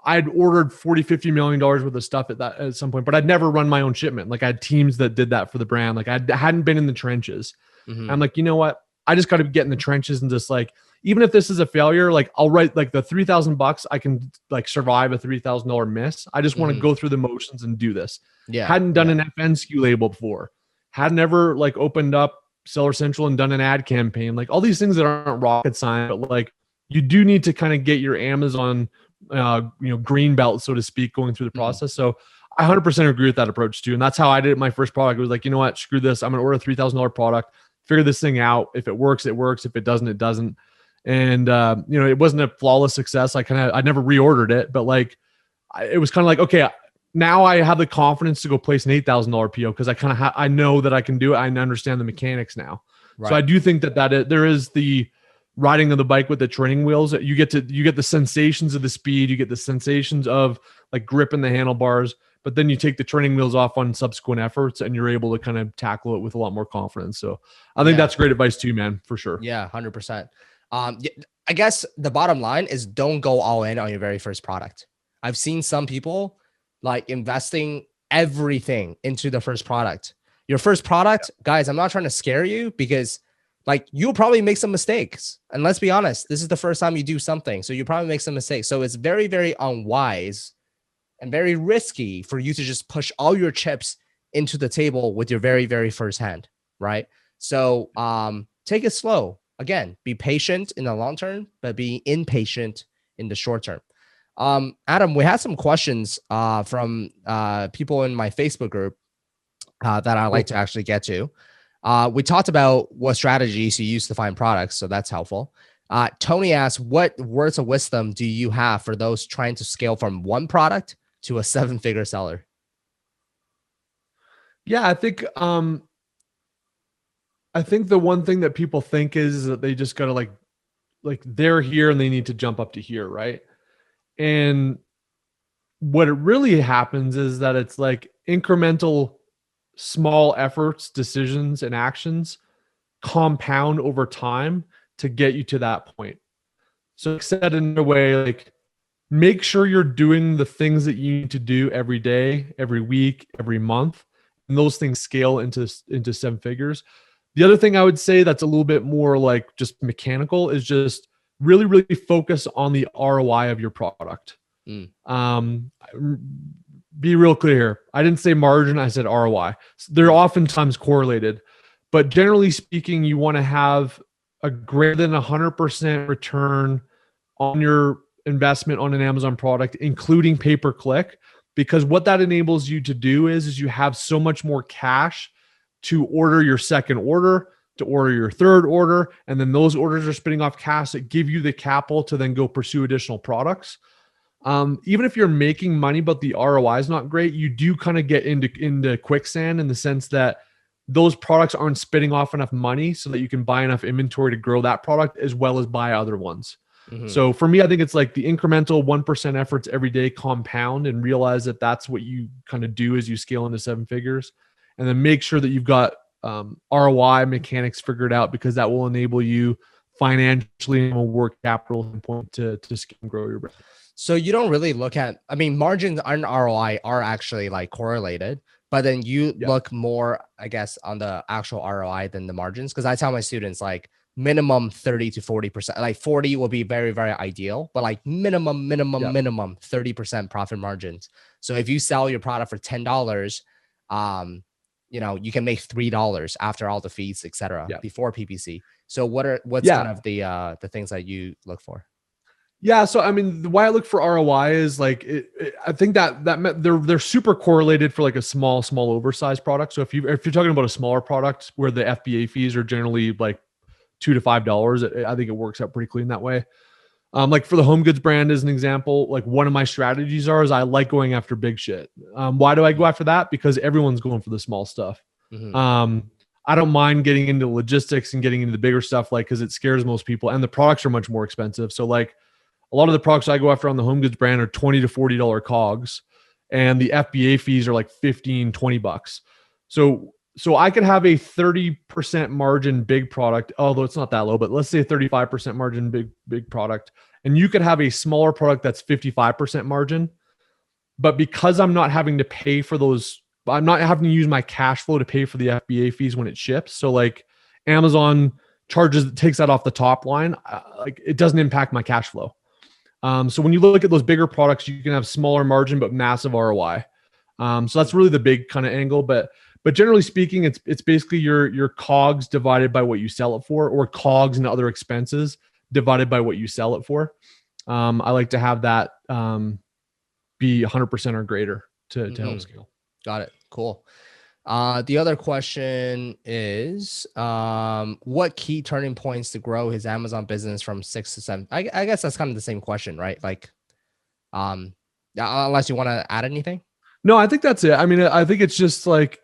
I'd ordered $40-50 million worth of stuff at some point, but I'd never run my own shipment. Like, I had teams that did that for the brand. Like, I hadn't been in the trenches. I'm like, you know what? I just got to get in the trenches and just like, even if this is a failure, like I'll write like the $3,000, I can like survive a $3,000 miss. I just want to go through the motions and do this. Yeah. Hadn't done an FN SKU label before. Hadn't ever like opened up Seller Central and done an ad campaign. Like all these things that aren't rocket science, but like you do need to kind of get your Amazon, green belt, so to speak, going through the process. So I 100% agree with that approach too. And that's how I did it. My first product. It was like, you know what, screw this. I'm going to order a $3,000 product, figure this thing out. If it works, it works. If it doesn't, it doesn't. And, it wasn't a flawless success. I never reordered it, but like, it was kind of like, okay, now I have the confidence to go place an $8,000 PO because I know that I can do it. I understand the mechanics now. Right. So I do think that there is the riding on the bike with the training wheels. You get the sensations of the speed. You get the sensations of like gripping the handlebars, but then you take the training wheels off on subsequent efforts and you're able to kind of tackle it with a lot more confidence. So I think that's great advice too, man, for sure. Yeah, 100%. I guess the bottom line is don't go all in on your very first product. I've seen some people like investing everything into the first product. Your first product, guys, I'm not trying to scare you because like you'll probably make some mistakes. And let's be honest, this is the first time you do something. So you probably make some mistakes. So it's very, very unwise and very risky for you to just push all your chips into the table with your very, very first hand, right? So take it slow. Again, be patient in the long term, but be impatient in the short term. Adam, we had some questions from people in my Facebook group that I'd like to actually get to. We talked about what strategies you use to find products, so that's helpful. Tony asks, what words of wisdom do you have for those trying to scale from one product to a 7-figure seller? Yeah, I think the one thing that people think is that they just got to like they're here and they need to jump up to here, right? And what it really happens is that it's like incremental small efforts, decisions, and actions compound over time to get you to that point. So said in a way, like make sure you're doing the things that you need to do every day, every week, every month, and those things scale into 7 figures. The other thing I would say that's a little bit more like just mechanical is just really, really focus on the ROI of your product. Be real clear here. I didn't say margin, I said ROI. They're oftentimes correlated, but generally speaking, you want to have a greater than 100% return on your investment on an Amazon product, including pay-per-click, because what that enables you to do is you have so much more cash to order your second order, to order your third order, and then those orders are spitting off cash that give you the capital to then go pursue additional products. Even if you're making money, but the ROI is not great, you do kind of get into quicksand in the sense that those products aren't spitting off enough money so that you can buy enough inventory to grow that product as well as buy other ones. So for me, I think it's like the incremental 1% efforts every day compound and realize that that's what you kind of do as you scale into 7 figures. And then make sure that you've got ROI mechanics figured out, because that will enable you financially and work capital point to scale and grow your brand. So you don't really look at, I mean, margins and ROI are actually like correlated, but then you look more, I guess, on the actual ROI than the margins. Because I tell my students like minimum 30 to 40%, like 40 will be very, very ideal, but like minimum 30% profit margins. So if you sell your product for $10, you can make $3 after all the fees, et cetera, before PPC. So what's kind of the things that you look for? Yeah. So, I mean, the way I look for ROI is like, I think that they're super correlated for like a small oversized product. So if you're talking about a smaller product where the FBA fees are generally like $2 to $5, I think it works out pretty clean that way. Like for the home goods brand as an example, like one of my strategies is I like going after big shit. Why do I go after that? Because everyone's going for the small stuff. I don't mind getting into logistics and getting into the bigger stuff, like, cause it scares most people and the products are much more expensive. So like a lot of the products I go after on the home goods brand are $20 to $40 COGS, and the FBA fees are like $15, $20. So I could have a 30% margin big product, although it's not that low, but let's say 35% margin big product. And you could have a smaller product that's 55% margin. But because I'm not having to pay for those, I'm not having to use my cash flow to pay for the FBA fees when it ships. So like Amazon takes that off the top line, like it doesn't impact my cash flow. So when you look at those bigger products, you can have smaller margin but massive ROI. So that's really the big kind of angle. But generally speaking, it's basically your COGS divided by what you sell it for, or COGS and other expenses divided by what you sell it for. I like to have that be 100% or greater to help scale. Got it. Cool. The other question is, what key turning points to grow his Amazon business from 6 to 7? I guess that's kind of the same question, right? Like, unless you want to add anything. No, I think that's it. I mean, I think it's just like,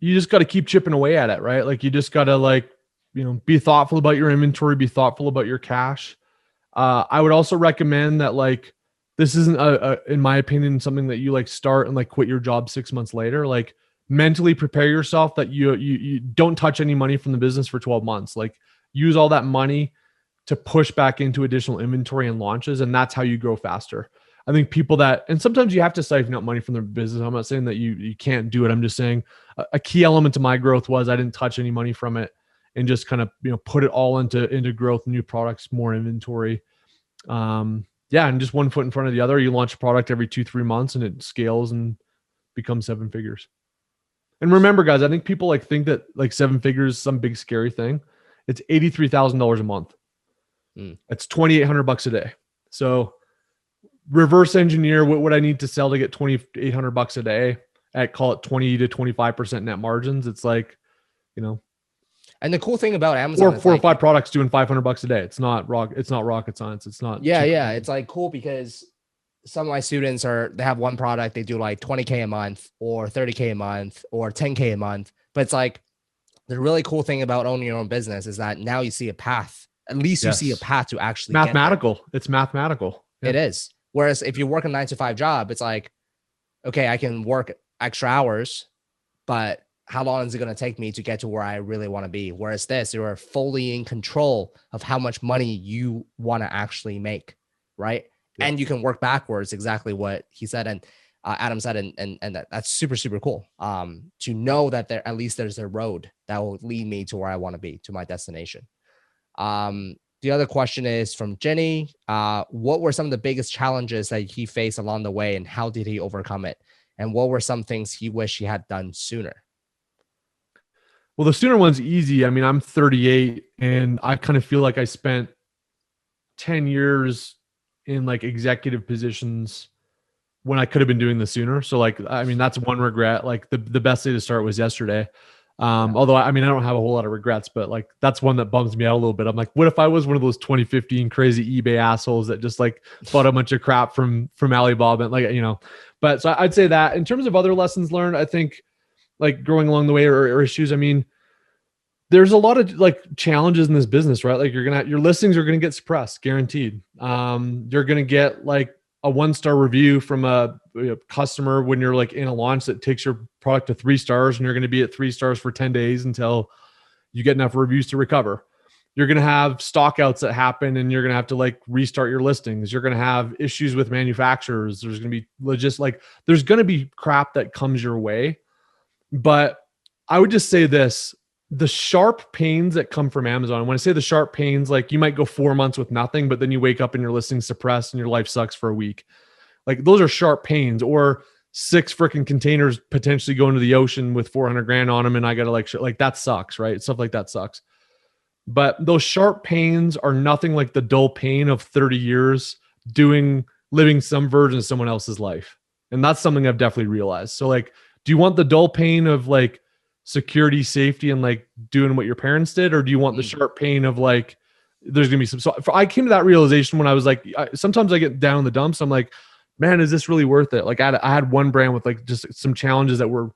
you just got to keep chipping away at it, right? Like you just got to like, be thoughtful about your inventory, be thoughtful about your cash. I would also recommend that like, this isn't in my opinion, something that you like start and like quit your job 6 months later. Like mentally prepare yourself that you don't touch any money from the business for 12 months. Like use all that money to push back into additional inventory and launches. And that's how you grow faster. I think people and sometimes you have to siphon out money from their business. I'm not saying that you can't do it. I'm just saying a key element to my growth was I didn't touch any money from it and just kind of, put it all into growth, new products, more inventory. And just one foot in front of the other. You launch a product every 2-3 months and it scales and becomes 7 figures. And remember, guys, I think people like think that like 7 figures is some big scary thing. It's $83,000 a month. It's $2,800 a day. So reverse engineer what would I need to sell to get $2,800 a day at, call it 20 to 25% net margins. It's like, And the cool thing about Amazon, four or five products doing $500 a day. It's not rocket science. It's not. Yeah. It's like cool because some of my students they have one product, they do like 20K a month or 30K a month or 10K a month. But it's like the really cool thing about owning your own business is that now you see a path. At least you see a path to actually mathematical. It's mathematical. Yeah. It is. Whereas if you work a 9-to-5 job, it's like, okay, I can work extra hours, but how long is it going to take me to get to where I really want to be? Whereas this, you're fully in control of how much money you want to actually make, right? Yeah. And you can work backwards, exactly what he said and Adam said, and that's super, super cool. To know that at least there's a road that will lead me to where I want to be, to my destination. The other question is from Jenny. What were some of the biggest challenges that he faced along the way, and how did he overcome it? And what were some things he wished he had done sooner? Well, the sooner one's easy. I mean, I'm 38 and I kind of feel like I spent 10 years in like executive positions when I could have been doing this sooner. So like, I mean, that's one regret. Like the best day to start was yesterday. Although I mean, I don't have a whole lot of regrets, but like, that's one that bums me out a little bit. I'm like, what if I was one of those 2015 crazy eBay assholes that just like bought a bunch of crap from Alibaba and like, but so I'd say that in terms of other lessons learned, I think like growing along the way or issues. I mean, there's a lot of like challenges in this business, right? Like your listings are going to get suppressed, guaranteed. You're going to get like a 1-star review from a customer when you're like in a launch that takes your product to 3 stars, and you're going to be at 3 stars for 10 days until you get enough reviews to recover. You're going to have stockouts that happen and you're going to have to like restart your listings. You're going to have issues with manufacturers. There's going to be there's going to be crap that comes your way. But I would just say this, the sharp pains that come from Amazon. When I say the sharp pains, like you might go 4 months with nothing, but then you wake up and your listing's suppressed and your life sucks for a week. Like those are sharp pains. Or 6 freaking containers potentially going to the ocean with 400 grand on them. And I got to like that sucks, right? Stuff like that sucks. But those sharp pains are nothing like the dull pain of 30 years living some version of someone else's life. And that's something I've definitely realized. So like, do you want the dull pain of like security, safety, and like doing what your parents did? Or do you want the sharp pain of like, there's going to be some, so I came to that realization when I was like, sometimes I get down in the dumps. I'm like, man, is this really worth it? Like I had one brand with like just some challenges that were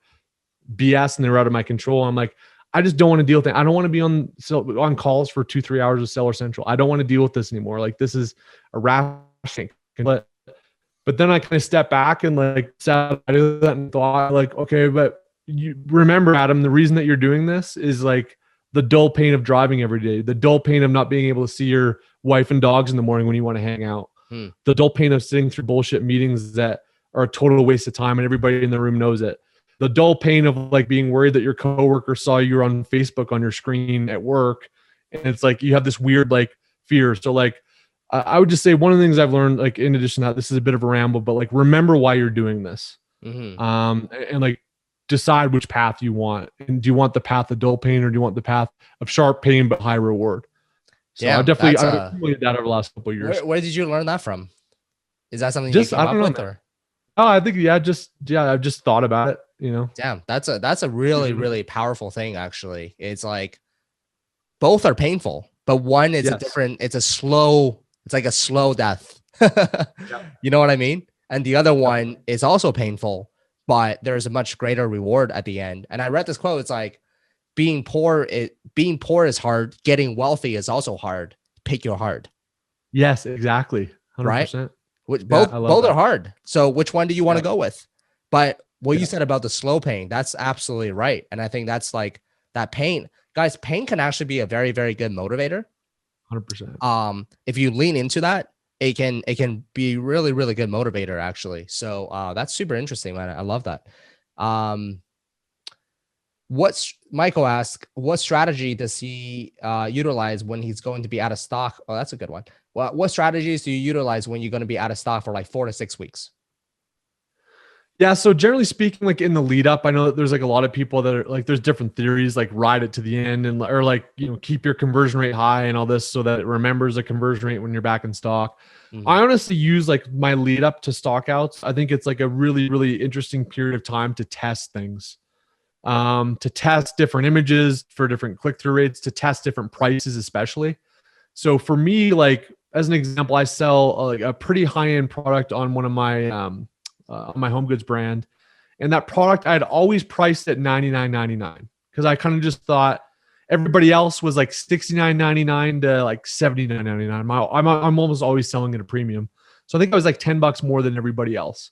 BS and they were out of my control. I'm like, I just don't want to deal with it. I don't want to be on calls for 2-3 hours with Seller Central. I don't want to deal with this anymore. Like this is a ration. But then I kind of stepped back and like sat that and thought like, okay, but you remember, Adam, the reason that you're doing this is like the dull pain of driving every day, the dull pain of not being able to see your wife and dogs in the morning when you want to hang out, the dull pain of sitting through bullshit meetings that are a total waste of time and everybody in the room knows it. The dull pain of like being worried that your coworker saw you on Facebook on your screen at work And it's like, you have this weird like fear. So like, I would just say one of the things I've learned, like in addition to that, this is a bit of a ramble, but like, remember why you're doing this. And like decide which path you want. And do you want the path of dull pain, or do you want the path of sharp pain, but high reward? So Yeah, I've accumulated that over the last couple of years. Where did you learn that from? Is that something Just, you came I up don't know, with, man. or? Oh, I think, I've just thought about it, Damn, that's a really, really powerful thing, actually. It's like both are painful, but one is it's like a slow death. You know what I mean? And the other one is also painful, but there's a much greater reward at the end. And I read this quote, it's like, being poor is hard, getting wealthy is also hard. Pick your hard. Yes, exactly. 100%. Right? Both are hard. So which one do you want to go with? But what you said about the slow pain, that's absolutely right. And I think that's like that pain. Guys, pain can actually be a very, very good motivator. 100%. If you lean into that, it can be really, really good motivator, actually. So that's super interesting, man. I love that. Michael asked, what strategy does he utilize when he's going to be out of stock? Oh, that's a good one. Well, what strategies do you utilize when you're going to be out of stock for like 4 to 6 weeks? Yeah. So generally speaking, like in the lead up, I know that there's like a lot of people that are like, there's different theories, like ride it to the end or like, keep your conversion rate high and all this so that it remembers the conversion rate when you're back in stock. I honestly use like my lead up to stock outs. I think it's like a really, really interesting period of time to test things, to test different images for different click-through rates, to test different prices, especially. So for me, like as an example, I sell like a pretty high-end product on one of my, on my home goods brand. And that product I had always priced at $99.99 because I kind of just thought everybody else was like $69.99 to like $79.99. I'm almost always selling at a premium. So I think I was like $10 more than everybody else.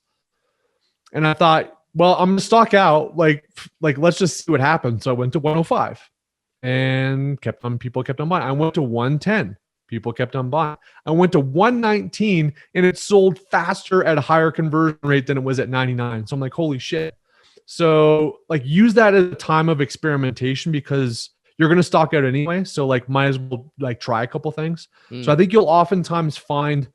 And I thought, well, I'm going to stock out. Like, let's just see what happens. So I went to 105 and people kept on buying. I went to 110. People kept on buying. I went to 119 and it sold faster at a higher conversion rate than it was at 99. So I'm like, holy shit. So like use that as a time of experimentation because you're going to stock out anyway. So like might as well like try a couple things. So I think you'll oftentimes find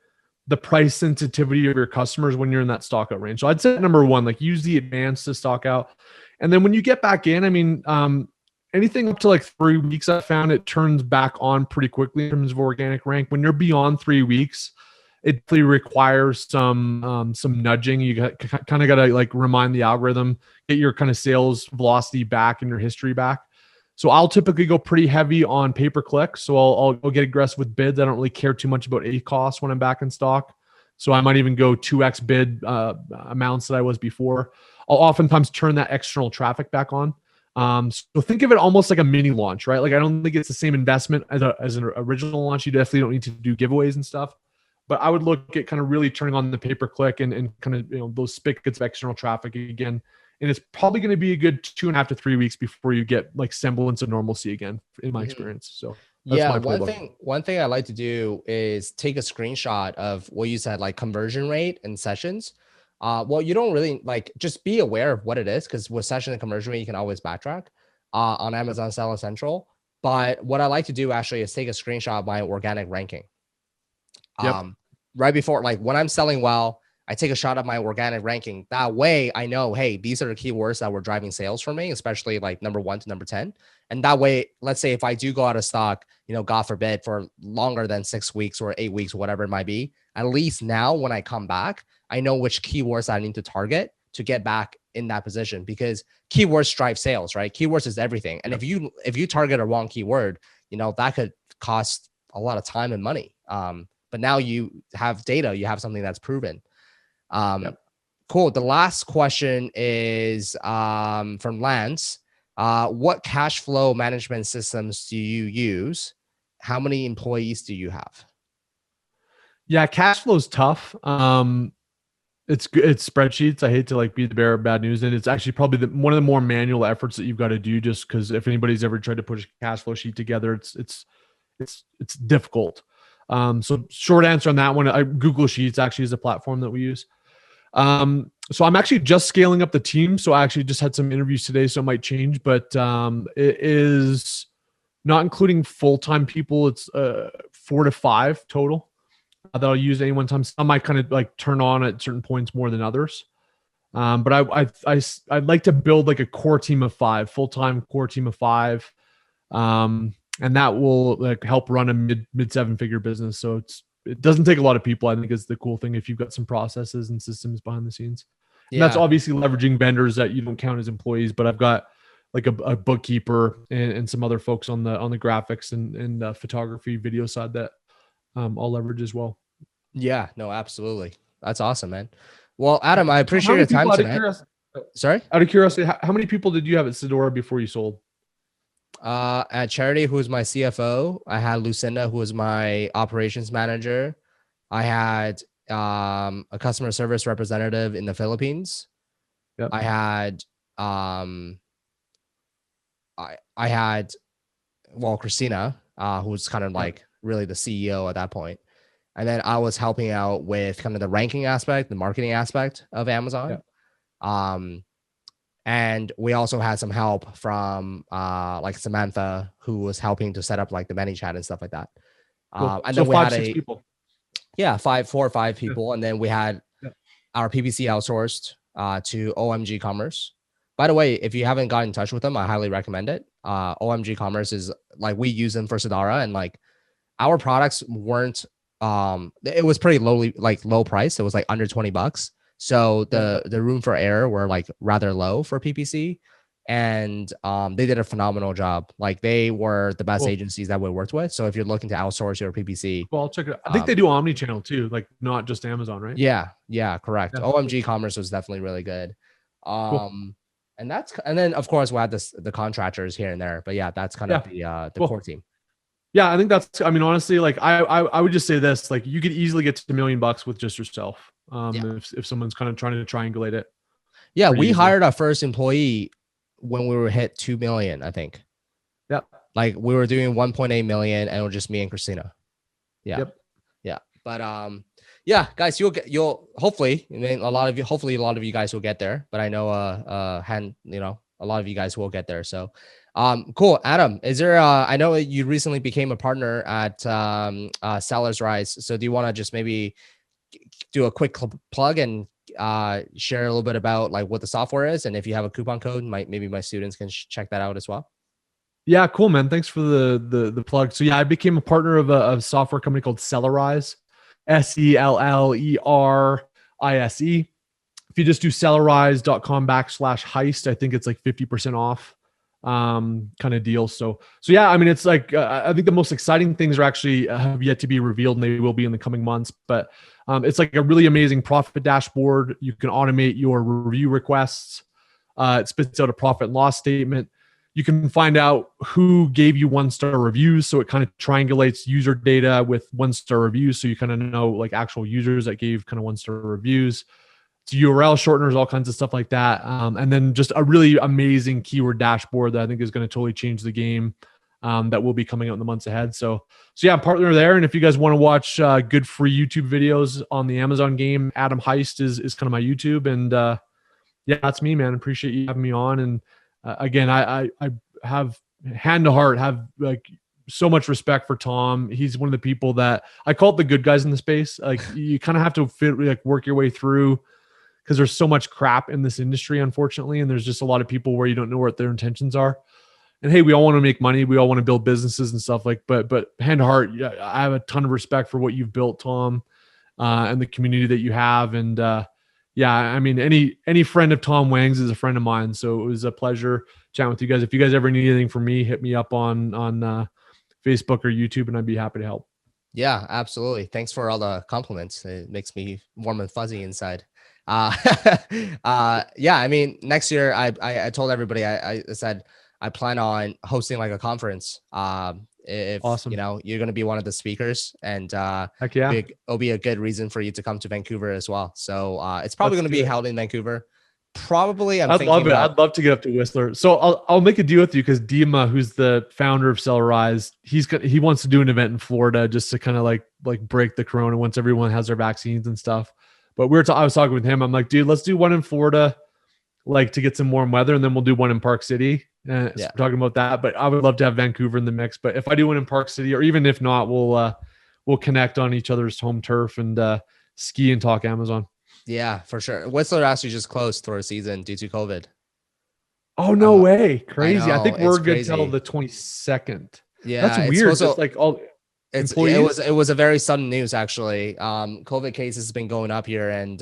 the price sensitivity of your customers when you're in that stock out range. So I'd say number one, like use the advance to stock out. And then when you get back in, I mean, anything up to like 3 weeks, I found it turns back on pretty quickly in terms of organic rank. When you're beyond 3 weeks, it really requires some nudging. You kind of got to like remind the algorithm, get your kind of sales velocity back and your history back. So I'll typically go pretty heavy on pay per click. So I'll get aggressive with bids. I don't really care too much about ACoS when I'm back in stock. So I might even go 2x bid amounts that I was before. I'll oftentimes turn that external traffic back on. So think of it almost like a mini launch, right? Like I don't think it's the same investment as an original launch. You definitely don't need to do giveaways and stuff. But I would look at kind of really turning on the pay per click and kind of those spigots of external traffic again. And it's probably going to be a good 2.5 to 3 weeks before you get like semblance of normalcy again, in my experience. So that's one thing I like to do is take a screenshot of what you said, like conversion rate and sessions. Well, you don't really like just be aware of what it is because with session and conversion rate, you can always backtrack on Amazon Seller Central. But what I like to do actually is take a screenshot of my organic ranking. Right before, like when I'm selling well, I take a shot of my organic ranking. That way I know, hey, these are the keywords that were driving sales for me, especially like number 1 to number 10. And that way, let's say if I do go out of stock, God forbid, for longer than 6 weeks or 8 weeks, whatever it might be, at least now when I come back, I know which keywords I need to target to get back in that position because keywords drive sales, right? Keywords is everything. And if you target a wrong keyword, that could cost a lot of time and money. But now you have data, you have something that's proven. Cool. The last question is from Lance. What cash flow management systems do you use? How many employees do you have? Yeah, cash flow is tough. It's spreadsheets. I hate to like be the bearer of bad news, and it's actually probably one of the more manual efforts that you've got to do. Just because if anybody's ever tried to put a cash flow sheet together, it's difficult. So short answer on that one, Google Sheets actually is a platform that we use. So I'm actually just scaling up the team. So I actually just had some interviews today, so it might change, but it is not including full-time people. It's 4 to 5 total that I'll use at any one time. Some might kind of like turn on at certain points more than others. But I'd like to build like a core team of 5, full-time core team of 5. And that will like help run a mid 7-figure business. So it doesn't take a lot of people. I think is the cool thing if you've got some processes and systems behind the scenes. And that's obviously leveraging vendors that you don't count as employees, but I've got like a bookkeeper and some other folks on the graphics and photography video side that I'll leverage as well. Yeah, no, absolutely. That's awesome, man. Well, Adam, I appreciate your time tonight. Sorry? Out of curiosity, how many people did you have at Sedora before you sold? At Charity, who was my CFO, I had Lucinda, who was my operations manager. I had a customer service representative in the Philippines. Yep. I had Christina, who was kind of like really the CEO at that point. And then I was helping out with kind of the ranking aspect, the marketing aspect of Amazon. Yep. And we also had some help from like Samantha, who was helping to set up like the ManyChat and stuff like that. Cool. And so then we had 6 people. Yeah, 4 or 5 people. And then we had our PPC outsourced to OMG Commerce. By the way, if you haven't got in touch with them, I highly recommend it. OMG Commerce is like, we use them for Sedora, and like our products weren't, it was pretty low price. It was like under $20. So the room for error were like rather low for PPC, and they did a phenomenal job. Like they were the best agencies that we worked with. So if you're looking to outsource your PPC, well, I'll check it out. I think they do omni-channel too, like not just Amazon, right? Yeah, correct. Yeah. OMG Commerce was definitely really good. And then of course we had the contractors here and there, but yeah, that's kind of the core team. Yeah, I think that's, I mean, honestly, like I would just say this, like you could easily get to $1 million with just yourself. If someone's kind of trying to triangulate it. Yeah, we hired our first employee when we were hit 2 million, I think. Yeah. Like we were doing 1.8 million, and it was just me and Christina. Yeah. Yep. Yeah. But yeah, guys, you'll hopefully, I mean, a lot of you guys will get there, but I know a lot of you guys will get there. So cool. Adam, is there I know you recently became a partner at Sellers Rise. So do you want to just maybe do a quick plug and share a little bit about like what the software is, and if you have a coupon code, maybe my students can check that out as well? Yeah, cool, man. Thanks for the plug. So yeah, I became a partner of a software company called Sellerize, Sellerise. If you just do sellerize.com/heist, I think it's like 50% off kind of deal. So yeah, I mean, it's like, I think the most exciting things are actually have yet to be revealed, and they will be in the coming months, but it's like a really amazing profit dashboard. You can automate your review requests. It spits out a profit and loss statement. You can find out who gave you 1-star reviews. So it kind of triangulates user data with 1-star reviews. So you kind of know like actual users that gave kind of 1-star reviews. It's URL shorteners, all kinds of stuff like that. And then just a really amazing keyword dashboard that I think is going to totally change the game, that will be coming out in the months ahead. So yeah, partner there. And if you guys want to watch good free YouTube videos on the Amazon game, Adam Heist is kind of my YouTube. And yeah, that's me, man. Appreciate you having me on. And again, I have hand to heart, have like so much respect for Tom. He's one of the people that I call it the good guys in the space. Like you kind of have to work your way through, because there's so much crap in this industry, unfortunately. And there's just a lot of people where you don't know what their intentions are. And hey, we all want to make money. We all want to build businesses and stuff but hand to heart, yeah, I have a ton of respect for what you've built, Tom, and the community that you have. And yeah, I mean, any friend of Tom Wang's is a friend of mine. So it was a pleasure chatting with you guys. If you guys ever need anything from me, hit me up on Facebook or YouTube, and I'd be happy to help. Yeah, absolutely. Thanks for all the compliments. It makes me warm and fuzzy inside. Yeah, I mean, next year, I told everybody, I said, I plan on hosting like a conference. If awesome. You know, you're going to be one of the speakers, and heck yeah, it'll be a good reason for you to come to Vancouver as well. So it's probably going to be held in Vancouver. Probably. I'd love it. I'd love to get up to Whistler. So I'll make a deal with you, because Dima, who's the founder of Sellerize, he wants to do an event in Florida just to kind of like break the corona once everyone has their vaccines and stuff. But I was talking with him. I'm like, dude, let's do one in Florida, like to get some warm weather, and then we'll do one in Park City. So we're talking about that, but I would love to have Vancouver in the mix. But if I do win in Park City, or even if not, we'll connect on each other's home turf and ski and talk Amazon. Yeah, for sure. Whistler actually just closed for a season due to COVID. Oh, no way. Crazy. I think it's we're good crazy. till the 22nd. Yeah, that's weird. It's like all employees. It was a very sudden news actually. COVID cases has been going up here, and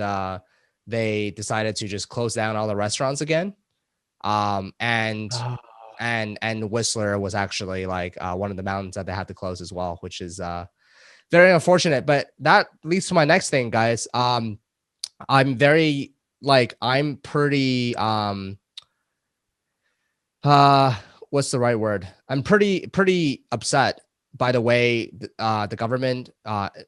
they decided to just close down all the restaurants again. And Whistler was actually like one of the mountains that they had to close as well, which is very unfortunate. But that leads to my next thing, guys. I'm pretty what's the right word? I'm pretty upset by the way the government,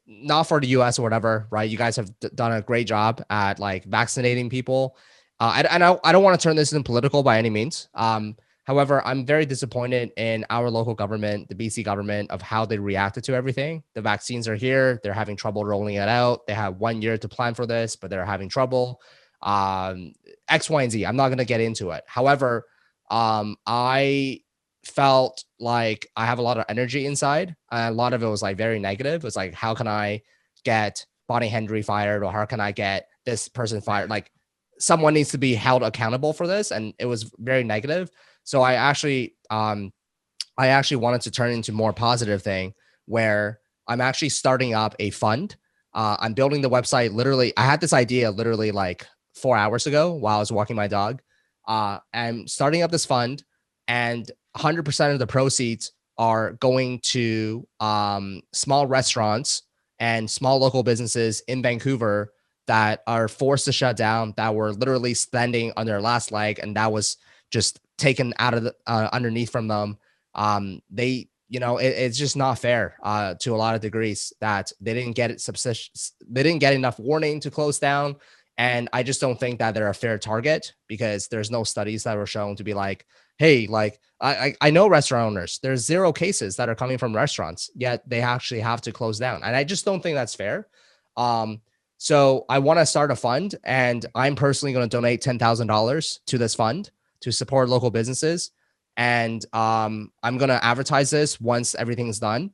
not for the US or whatever, right? You guys have done a great job at like vaccinating people. I don't want to turn this into political by any means. However, I'm very disappointed in our local government, the BC government, of how they reacted to everything. The vaccines are here. They're having trouble rolling it out. They have 1 year to plan for this, but they're having trouble. X, Y, and Z. I'm not going to get into it. However, I felt like I have a lot of energy inside. A lot of it was like very negative. It's like, how can I get Bonnie Henry fired, or how can I get this person fired? Like, someone needs to be held accountable for this. And it was very negative. So I actually wanted to turn into more positive thing where I'm actually starting up a fund. I'm building the website. Literally, I had this idea literally like 4 hours ago while I was walking my dog. I'm starting up this fund, and 100% of the proceeds are going to small restaurants and small local businesses in Vancouver that are forced to shut down, that were literally standing on their last leg, and that was just taken out of the underneath from them. It's just not fair to a lot of degrees that they didn't get it. They didn't get enough warning to close down. And I just don't think that they're a fair target, because there's no studies that were shown to be like, hey, like I know restaurant owners, there's 0 cases that are coming from restaurants, yet they actually have to close down. And I just don't think that's fair. So I want to start a fund, and I'm personally going to donate $10,000 to this fund to support local businesses. And I'm going to advertise this once everything's done.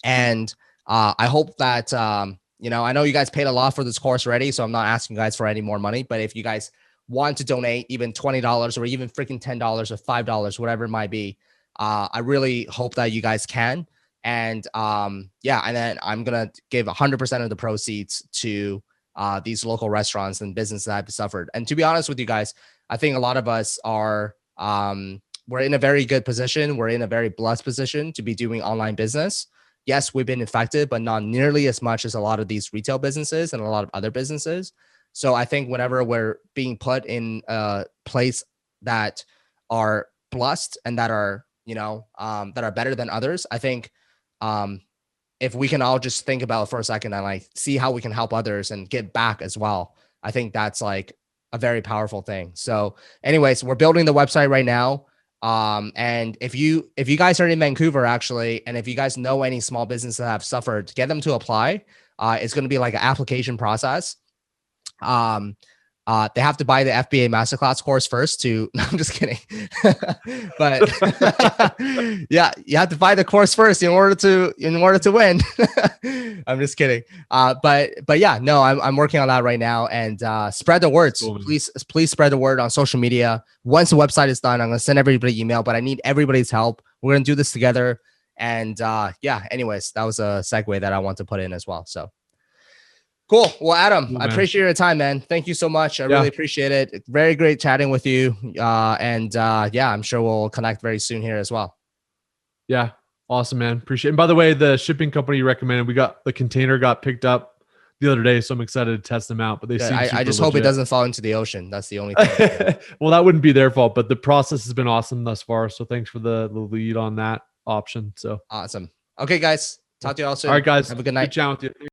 And I hope that, I know you guys paid a lot for this course already, so I'm not asking you guys for any more money. But if you guys want to donate even $20 or even freaking $10 or $5, whatever it might be, I really hope that you guys can. And and then I'm going to give 100% of the proceeds to these local restaurants and businesses that have suffered. And to be honest with you guys, I think a lot of us are, we're in a very good position. We're in a very blessed position to be doing online business. Yes, we've been affected, but not nearly as much as a lot of these retail businesses and a lot of other businesses. So I think whenever we're being put in a place that are blessed and that are, that are better than others, I think if we can all just think about it for a second and like see how we can help others and give back as well, I think that's like a very powerful thing. So anyways, we're building the website right now. And if you guys are in Vancouver actually, and if you guys know any small businesses that have suffered, get them to apply. It's going to be like an application process. They have to buy the FBA Masterclass course first to, no, I'm just kidding. But yeah, you have to buy the course first in order to win. I'm just kidding. But yeah, no, I'm working on that right now, and spread the word. Please spread the word on social media. Once the website is done, I'm going to send everybody email, but I need everybody's help. We're going to do this together. And yeah, anyways, that was a segue that I want to put in as well. So cool. Well, Adam, I appreciate your time, man. Thank you so much. I really appreciate it. Very great chatting with you. And I'm sure we'll connect very soon here as well. Yeah. Awesome, man. Appreciate it. And by the way, the shipping company you recommended, the container got picked up the other day, so I'm excited to test them out. But they seem I just hope it doesn't fall into the ocean. That's the only thing. Well, that wouldn't be their fault, but the process has been awesome thus far. So thanks for the lead on that option. So awesome. Okay, guys. Talk to you all soon. All right, guys. Have a good night. Good chat with you.